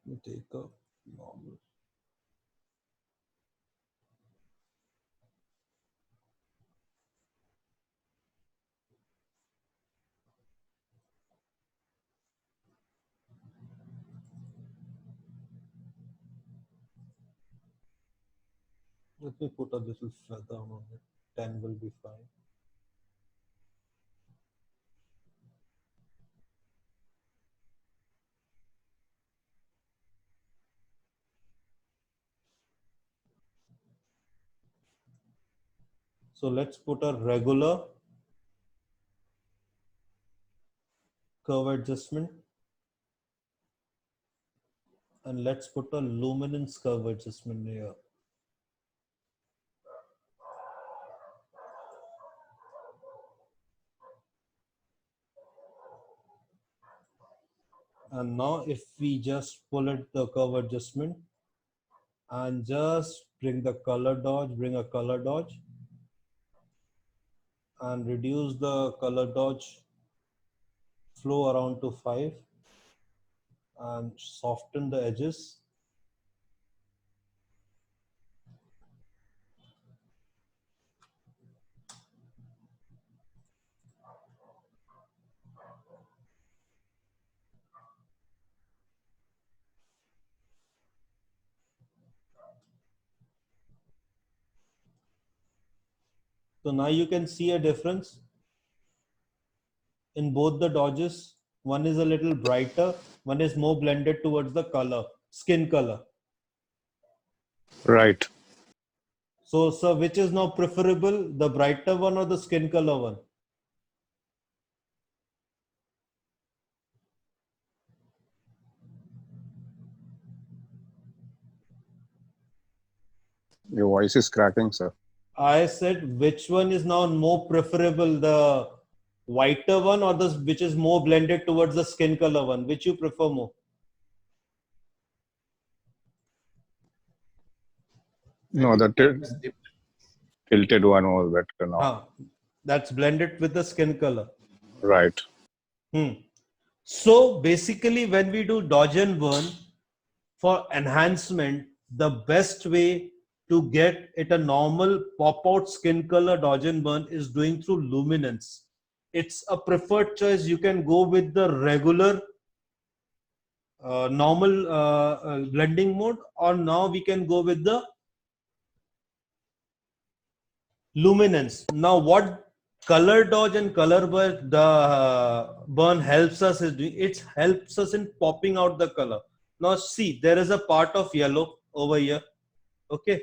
S1: me take a normal. Let me put a little feather on it. 10 will be fine. So let's put a regular curve adjustment, and let's put a luminance curve adjustment here. And now if we just pull it the curve adjustment and just bring the color dodge, bring a color dodge and reduce the color dodge flow around to 5 and soften the edges. So now you can see a difference in both the dodges. One is a little brighter, one is more blended towards the color, skin color.
S3: Right.
S1: So, sir, which is now preferable, the brighter one or the skin color one?
S3: Your voice is cracking, sir.
S1: I said, which one is now more preferable, the whiter one or the which is more blended towards the skin color one? Which you prefer more?
S3: No, the tilted one was better now.
S1: Ah, that's blended with the skin color.
S3: Right.
S1: So basically, when we do dodge and burn for enhancement, the best way to get it a normal pop out skin color dodge and burn is doing through luminance. It's a preferred choice. You can go with the regular normal blending mode, or now we can go with the luminance. Now what color dodge and color burn, burn helps us is doing, it helps us in popping out the color. Now see, there is a part of yellow over here. Okay,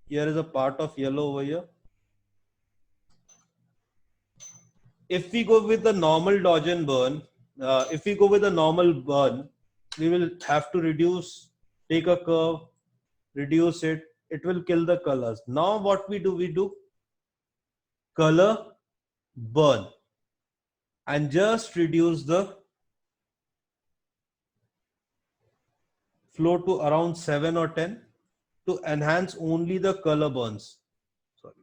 S1: here is a part of yellow over here. If we go with the normal dodge and burn, if we go with a normal burn, we will have to reduce, take a curve, reduce it. It will kill the colors. Now what we do color burn and just reduce the flow to around 7 or 10 to enhance only the color burns. Sorry.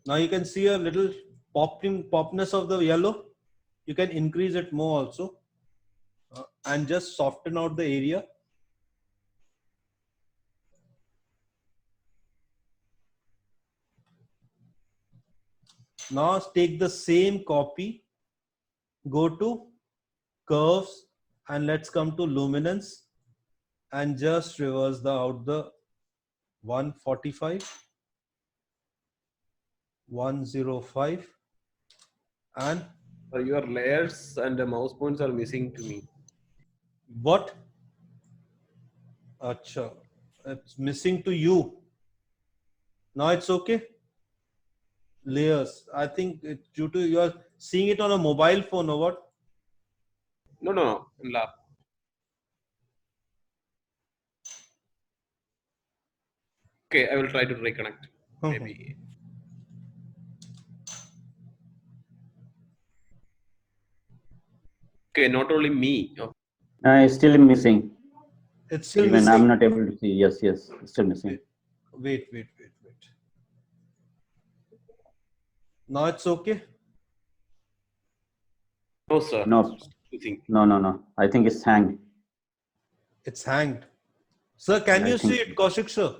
S1: Now you can see a little popness of the yellow. You can increase it more also and just soften out the area. Now take the same copy, go to curves, and let's come to luminance and just reverse out the 145, 105, and
S5: Your layers and the mouse points are missing to me.
S1: what? Acha, it's missing to you. Now it's okay. Layers. I think it's due to you are seeing it on a mobile phone or what?
S5: No. In lab. Okay, I will try to reconnect. Maybe. Okay, not only me. Okay.
S6: It's still missing.
S1: It's still
S6: Even
S1: missing.
S6: I'm not able to see. Yes, it's still missing.
S1: Wait. Now it's okay.
S5: No, sir.
S6: No.
S5: Missing.
S6: No. I think it's hanged.
S1: It's hanged. Sir, can
S6: I
S1: you see
S6: think-
S1: it, Kaushik sir?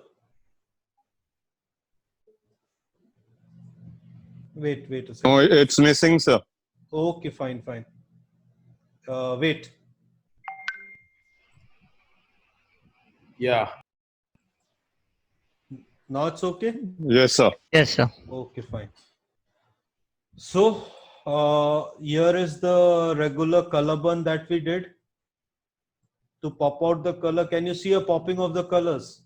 S1: Wait a second.
S3: No, it's missing, sir.
S1: Okay, fine. Wait.
S5: Yeah.
S1: Now it's okay?
S3: Yes, sir.
S2: Yes, sir.
S1: Okay, fine. So, here is the regular color burn that we did. To pop out the color, can you see a popping of the colors?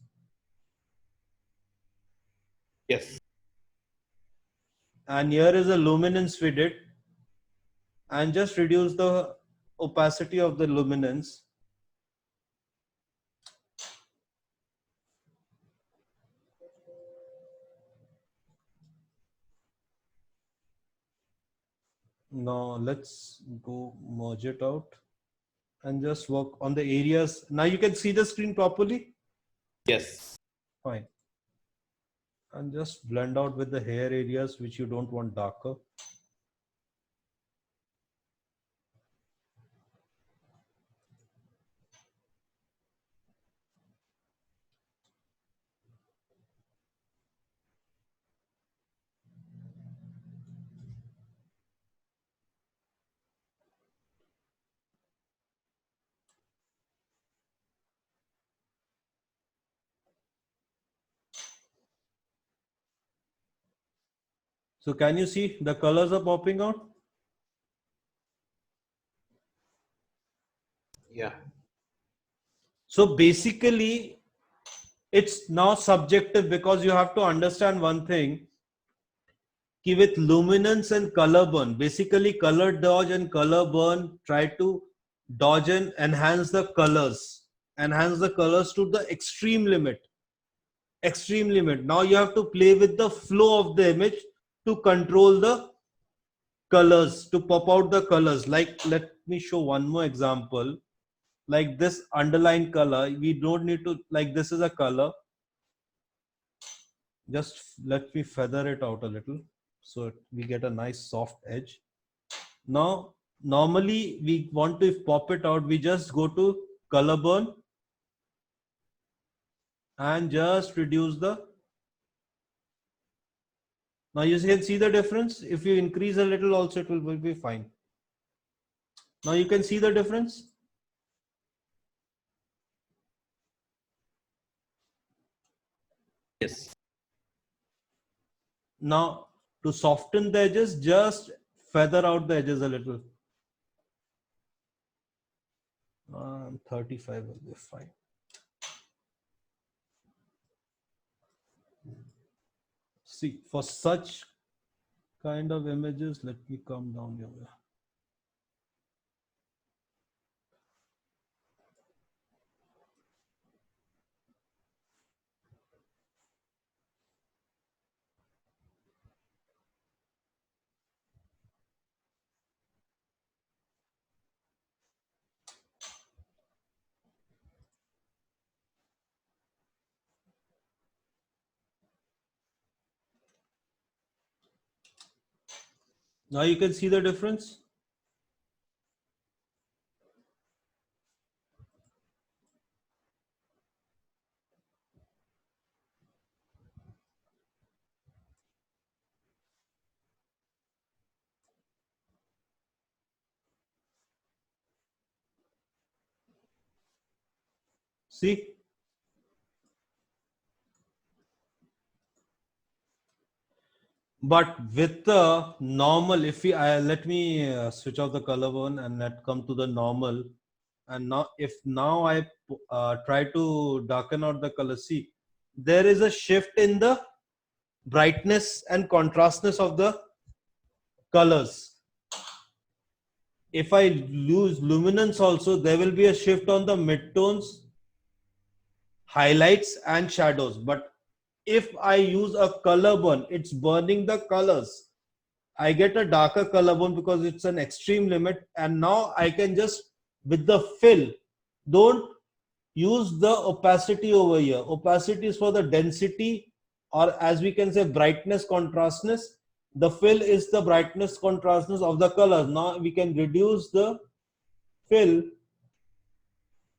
S5: Yes.
S1: And here is a luminance we did. And just reduce the opacity of the luminance. Now let's go merge it out and just work on the areas. Now you can see the screen properly?
S5: Yes.
S1: Fine. And just blend out with the hair areas which you don't want darker. So can you see the colors are popping out?
S5: Yeah.
S1: So basically, it's now subjective because you have to understand one thing. Ki with luminance and color burn, basically color dodge and color burn try to dodge and enhance the colors to the extreme limit. Now you have to play with the flow of the image to control the colors, to pop out the colors. Like, let me show one more example. Like this underline color, we don't need to, like this is a color. Just let me feather it out a little so we get a nice soft edge. Now, normally we want to pop it out, we just go to color burn and just reduce the. Now you can see the difference. If you increase a little also, it will be fine. Now you can see the difference.
S5: Yes.
S1: Now to soften the edges, just feather out the edges a little. 35 will be fine. See, for such kind of images, let me come down here. Now you can see the difference. See? But with the normal, if we let me switch off the color one and let come to the normal. And now, if now I try to darken out the color, see, there is a shift in the brightness and contrastness of the colors. If I lose luminance also, there will be a shift on the midtones, highlights and shadows. But if I use a color burn, it's burning the colors. I get a darker color burn because it's an extreme limit. And now I can just, with the fill, don't use the opacity over here. Opacity is for the density, or as we can say, brightness, contrastness. The fill is the brightness, contrastness of the colors. Now we can reduce the fill.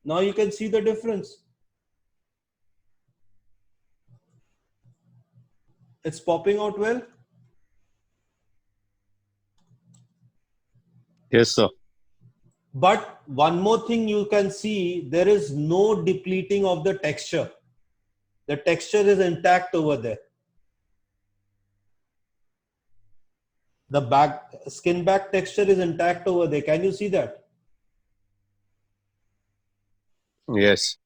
S1: Now you can see the difference. It's popping out well.
S3: Yes, sir.
S1: But one more thing you can see, there is no depleting of the texture. The texture is intact over there. The back skin back texture is intact over there. Can you see that?
S3: Yes.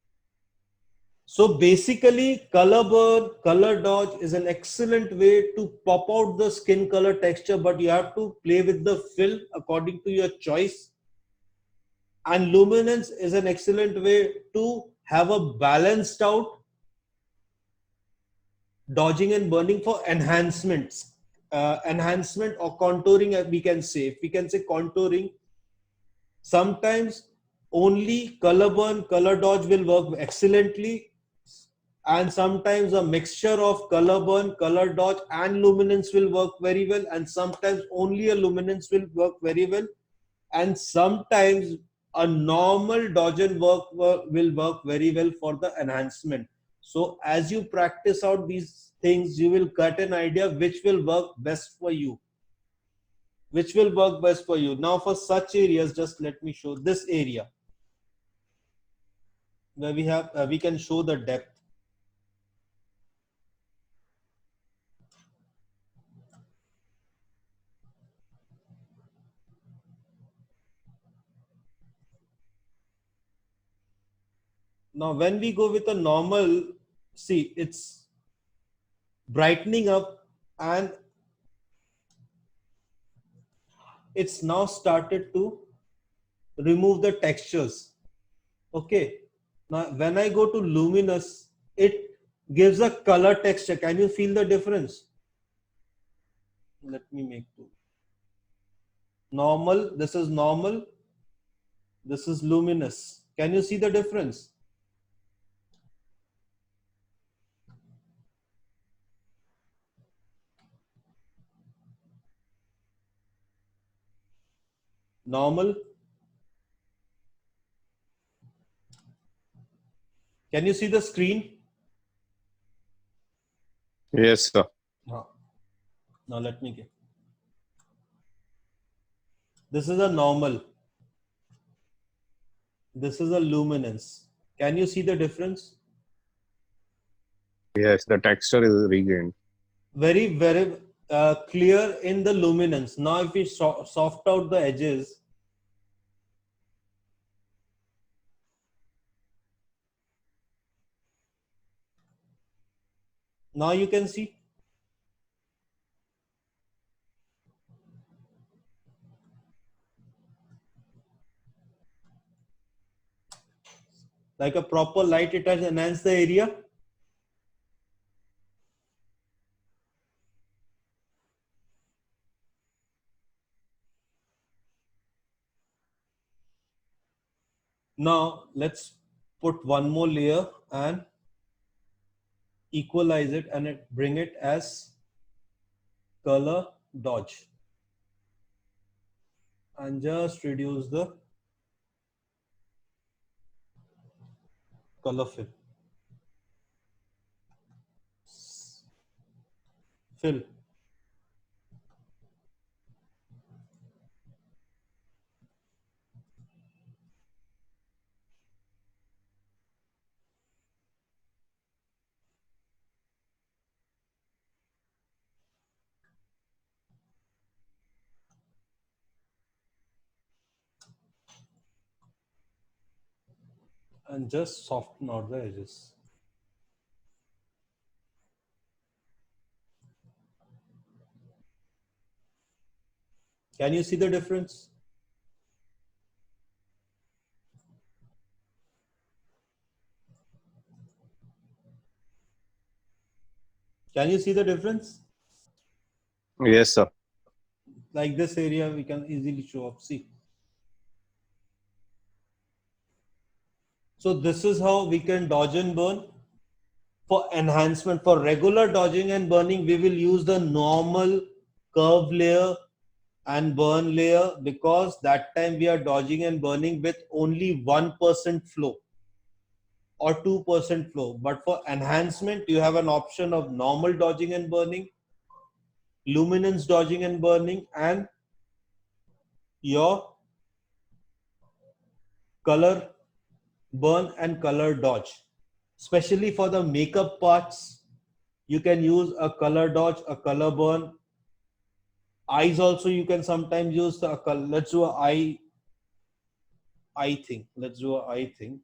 S1: So basically, color burn, color dodge is an excellent way to pop out the skin color texture, but you have to play with the fill according to your choice. And luminance is an excellent way to have a balanced out dodging and burning for enhancements. Enhancement or contouring, we can say. If we can say contouring, sometimes only color burn, color dodge will work excellently. And sometimes a mixture of color burn, color dodge and luminance will work very well. And sometimes only a luminance will work very well. And sometimes a normal dodge and work will work very well for the enhancement. So as you practice out these things, you will get an idea which will work best for you. Which will work best for you. Now for such areas, just let me show this area where we have, we can show the depth. Now, when we go with a normal, see, it's brightening up and it's now started to remove the textures. Okay. Now, when I go to luminous, it gives a color texture. Can you feel the difference? Let me make two. Normal, this is normal. This is luminous. Can you see the difference? Normal. Can you see the screen?
S3: Yes, sir.
S1: Now let me get. This is a normal. This is a luminance. Can you see the difference?
S3: Yes, the texture is regained.
S1: Very, very clear in the luminance. Now if we soft out the edges, now you can see. Like a proper light, it has enhanced the area. Now let's put one more layer and equalize it and bring it as color dodge. and just reduce the color fill. Fill. And just soften out the edges. Can you see the difference? Can you see the difference?
S3: Yes, sir.
S1: Like this area, we can easily show up. See. So this is how we can dodge and burn. For enhancement, for regular dodging and burning, we will use the normal curve layer and burn layer, because that time we are dodging and burning with only 1% flow or 2% flow. But for enhancement, you have an option of normal dodging and burning, luminance dodging and burning, and your color burn and color dodge. Especially for the makeup parts, you can use a color dodge, a color burn. Eyes also you can sometimes use the color. Let's do a eye thing. Let's do a eye thing.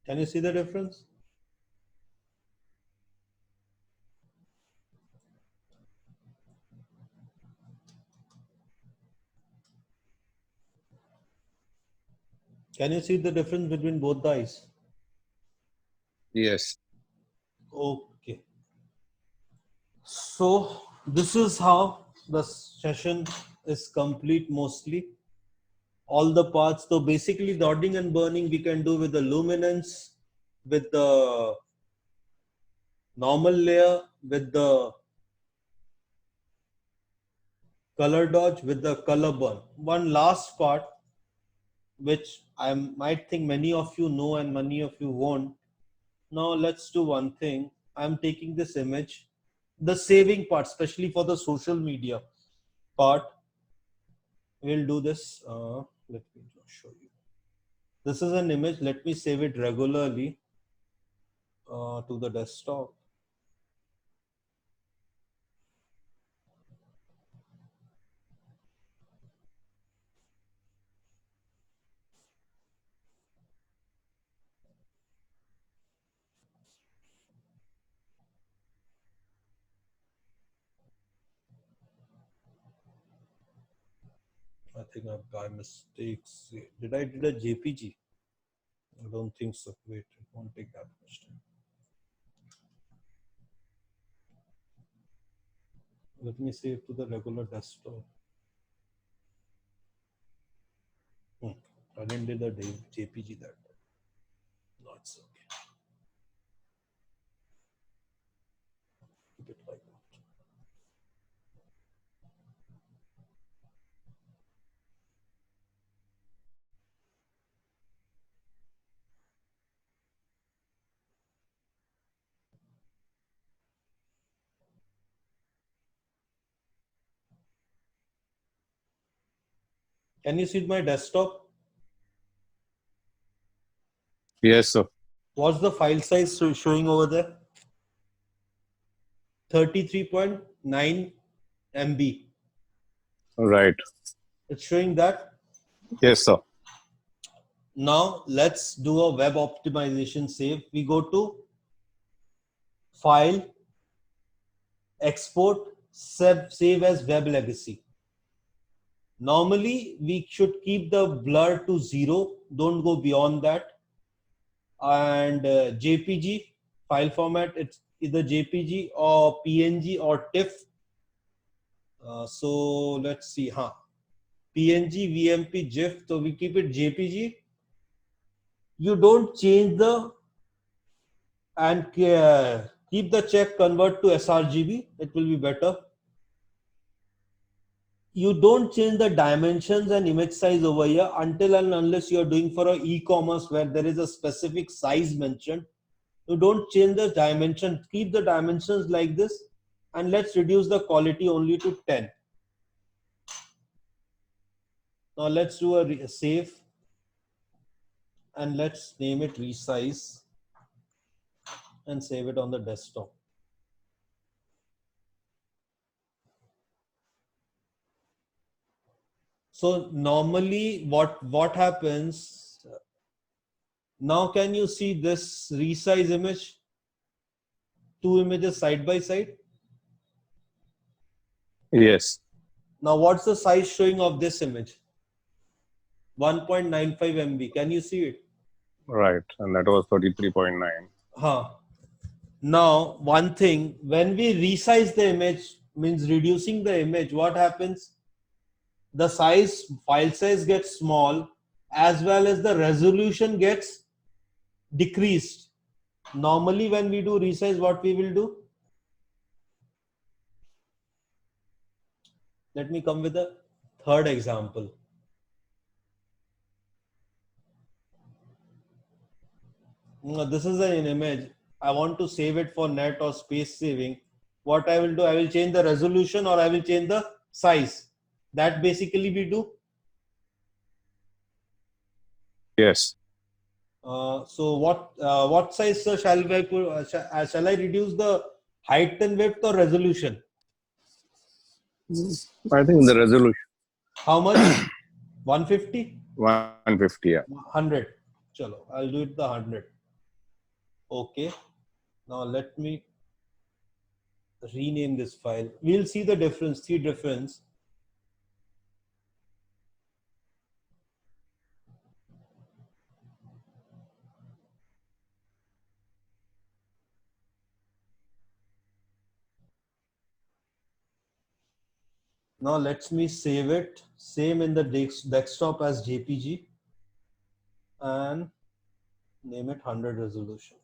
S1: Can you see the difference? Can you see the difference between both the eyes?
S3: Yes.
S1: Okay. So this is how the session is complete mostly. All the parts. So basically dotting and burning we can do with the luminance, with the normal layer, with the color dodge, with the color burn. One last part, which I might think many of you know and many of you won't. Now let's do one thing. I'm taking this image, the saving part, especially for the social media part. We'll do this. Let me show you. This is an image. Let me save it regularly to the desktop. I think I've by mistakes. Did I do a JPG? I don't think so. Wait, it won't take that much time. Let me save to the regular desktop. I didn't do the JPG that time. No, it's okay. Keep it like that. Can you see my desktop?
S3: Yes, sir.
S1: What's the file size showing over there? 33.9 MB.
S3: Right.
S1: It's showing that.
S3: Yes, sir.
S1: Now let's do a web optimization save. We go to File, Export, save as Web Legacy. Normally, we should keep the blur to 0. Don't go beyond that. And JPG file format, it's either JPG or PNG or TIFF. So let's see, PNG, VMP, GIF. So we keep it JPG. You don't change the and keep the check convert to sRGB. It will be better. You don't change the dimensions and image size over here until and unless you are doing for an e-commerce where there is a specific size mentioned. You don't change the dimension. Keep the dimensions like this, and let's reduce the quality only to 10. Now let's do a save, and let's name it resize and save it on the desktop. So normally what happens now, can you see this resize image? Two images side by side.
S3: Yes.
S1: Now what's the size showing of this image? 1.95 MB. Can you see it?
S3: Right. And that was 33.9.
S1: Now, one thing, when we resize the image, means reducing the image, what happens? The file size gets small, as well as the resolution gets decreased. Normally, when we do resize, what we will do? Let me come with a third example. This is an image. I want to save it for net or space saving. What I will do, I will change the resolution or I will change the size. That basically we do.
S3: Yes.
S1: So what size shall I put? Shall I reduce the height and width or resolution?
S3: I think the resolution
S1: How much? 150?
S3: 150. Yeah.
S1: 100. Chalo, I'll do it the 100. Okay. Now let me rename this file. We'll see the difference, difference. Now let me save it, same in the desktop as JPG, and name it 100 resolution.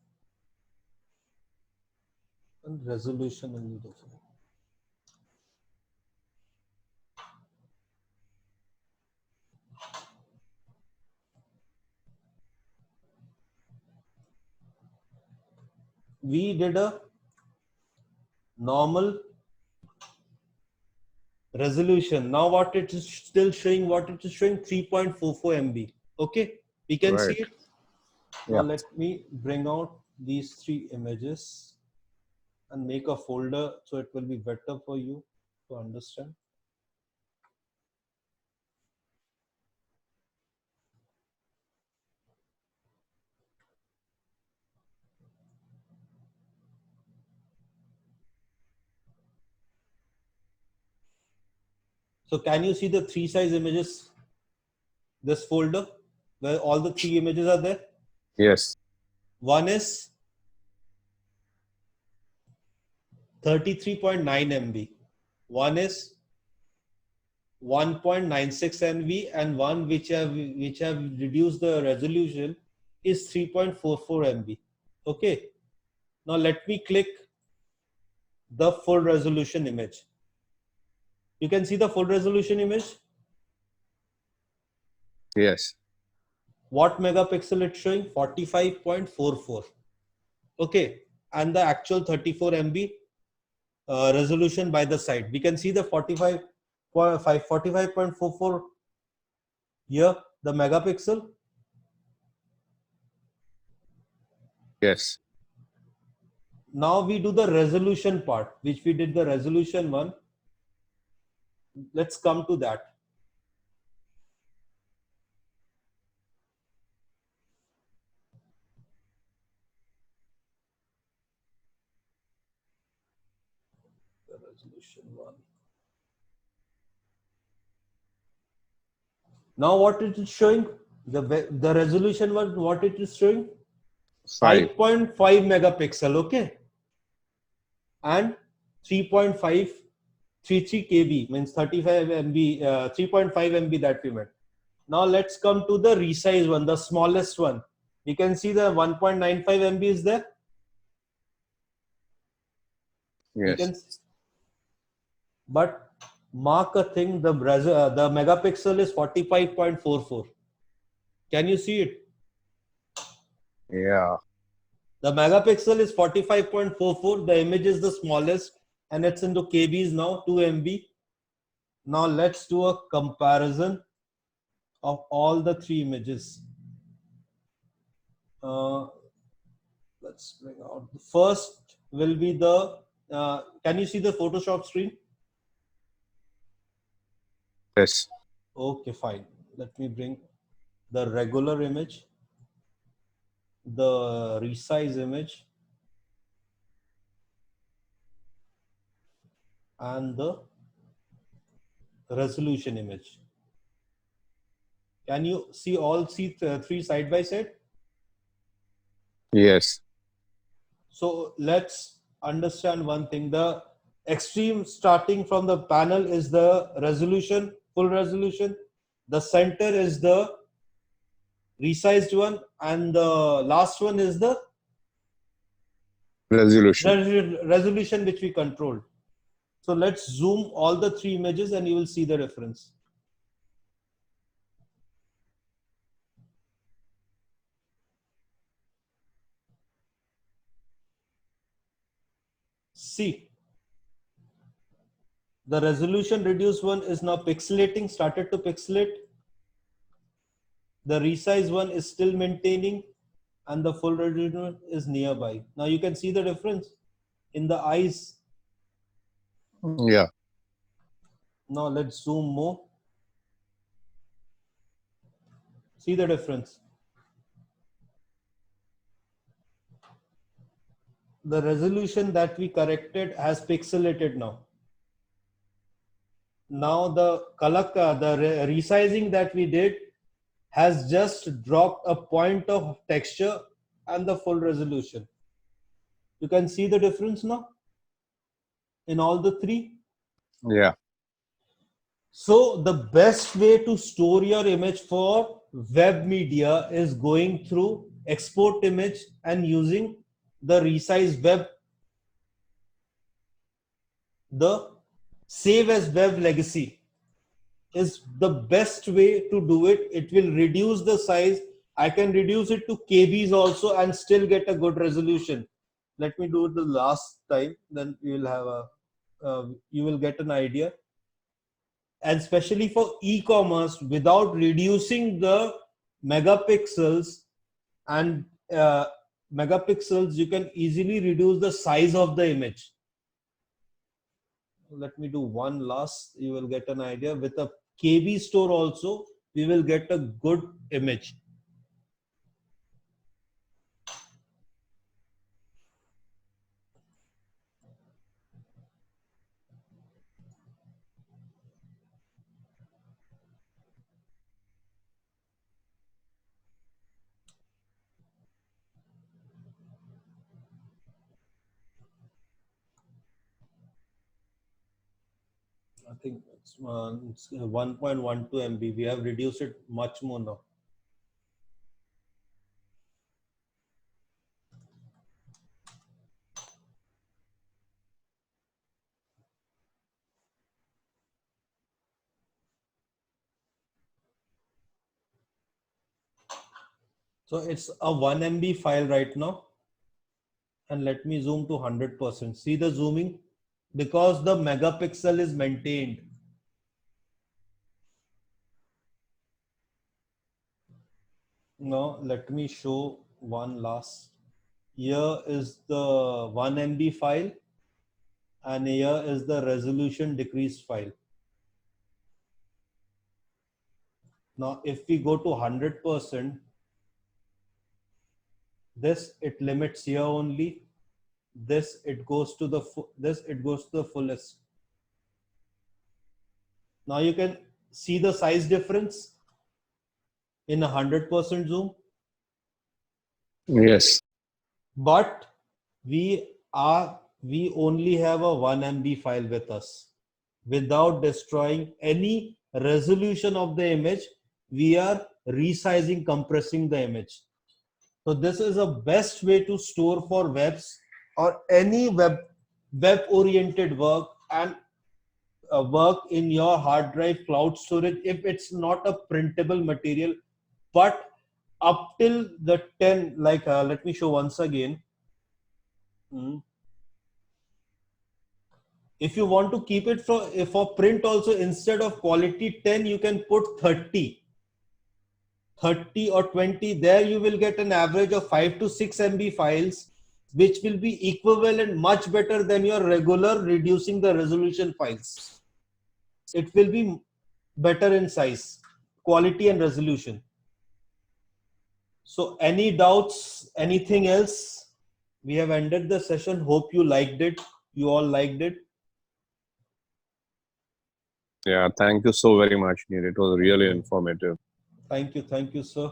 S1: And resolution will be different. We did a normal resolution. Now what it is still showing, 3.44 MB. Okay, we can
S3: Right.
S1: see it.
S3: Yeah.
S1: Now let me bring out these three images and make a folder so it will be better for you to understand. So can you see the three size images? This folder where all the three images are there.
S3: Yes.
S1: One is 33.9 MB. One is 1.96 MB, and one which have reduced the resolution is 3.44 MB. Okay. Now let me click the full resolution image. You can see the full resolution image.
S3: Yes.
S1: What megapixel it's showing? 45.44. Okay. And the actual 34 MB resolution by the side. We can see the 45.44 here, the megapixel.
S3: Yes.
S1: Now we do the resolution part, which we did the resolution one. let's come to that. The resolution one. Now what it is showing? The resolution one, what it is showing? 5.5 megapixel, okay? And 3.533 KB means 35 MB, 3.5 MB that we made. Now let's come to the resize one, the smallest one. You can see the 1.95 MB is there. You
S3: Yes.
S1: can, but mark a thing, the megapixel is 45.44. Can you see it?
S3: Yeah.
S1: The megapixel is 45.44. The image is the smallest and it's into KBs now, 2 MB. Now let's do a comparison of all the three images. Let's bring out. The first will be the, can you see the Photoshop screen?
S3: Yes.
S1: Okay, fine. Let me bring the regular image, the resize image, and the resolution image. Can you see all three side by side?
S3: Yes.
S1: So let's understand one thing. The extreme starting from the panel is the resolution, full resolution. The center is the resized one, and the last one is the
S3: Resolution.
S1: resolution which we controlled. So let's zoom all the three images and you will see the difference. See, the resolution reduced one is now pixelating, started to pixelate. The resize one is still maintaining, and the full resolution is nearby. Now you can see the difference in the eyes.
S3: Yeah.
S1: Now let's zoom more. See the difference. The resolution that we corrected has pixelated now. Now the resizing that we did has just dropped a point of texture and the full resolution. You can see the difference now in all the three.
S3: Yeah.
S1: So the best way to store your image for web media is going through export image and using the resize web, the save as web legacy is the best way to do it. It will reduce the size. I can reduce it to KBs also and still get a good resolution. Let me do it the last time, then you will have you will get an idea. And especially for e-commerce, without reducing the megapixels and megapixels, you can easily reduce the size of the image. Let me do one last, you will get an idea. With a KB store also, we will get a good image. I think it's 1.12 MB. We have reduced it much more now. So it's a 1 MB file right now. And let me zoom to 100%. See the zooming? Because the megapixel is maintained. Now let me show one last. Here is the 1 MB file and here is the resolution decreased file. Now, if we go to 100%, this it limits here only. This it goes to the fullest. Now you can see the size difference in 100% zoom.
S3: Yes.
S1: But we only have a 1 MB file with us. Without destroying any resolution of the image, we are resizing, compressing the image. So this is a best way to store for webs or any web oriented work, and work in your hard drive cloud storage if it's not a printable material. But up till the 10, like let me show once again. If you want to keep it for print also, instead of quality 10, you can put 30 or 20. There you will get an average of 5 to 6 MB files, which will be equivalent, much better than your regular reducing the resolution files. It will be better in size, quality and resolution. So any doubts, anything else? We have ended the session. Hope you liked it. You all liked it.
S3: Yeah, thank you so very much, Neil. It was really informative.
S1: Thank you, sir.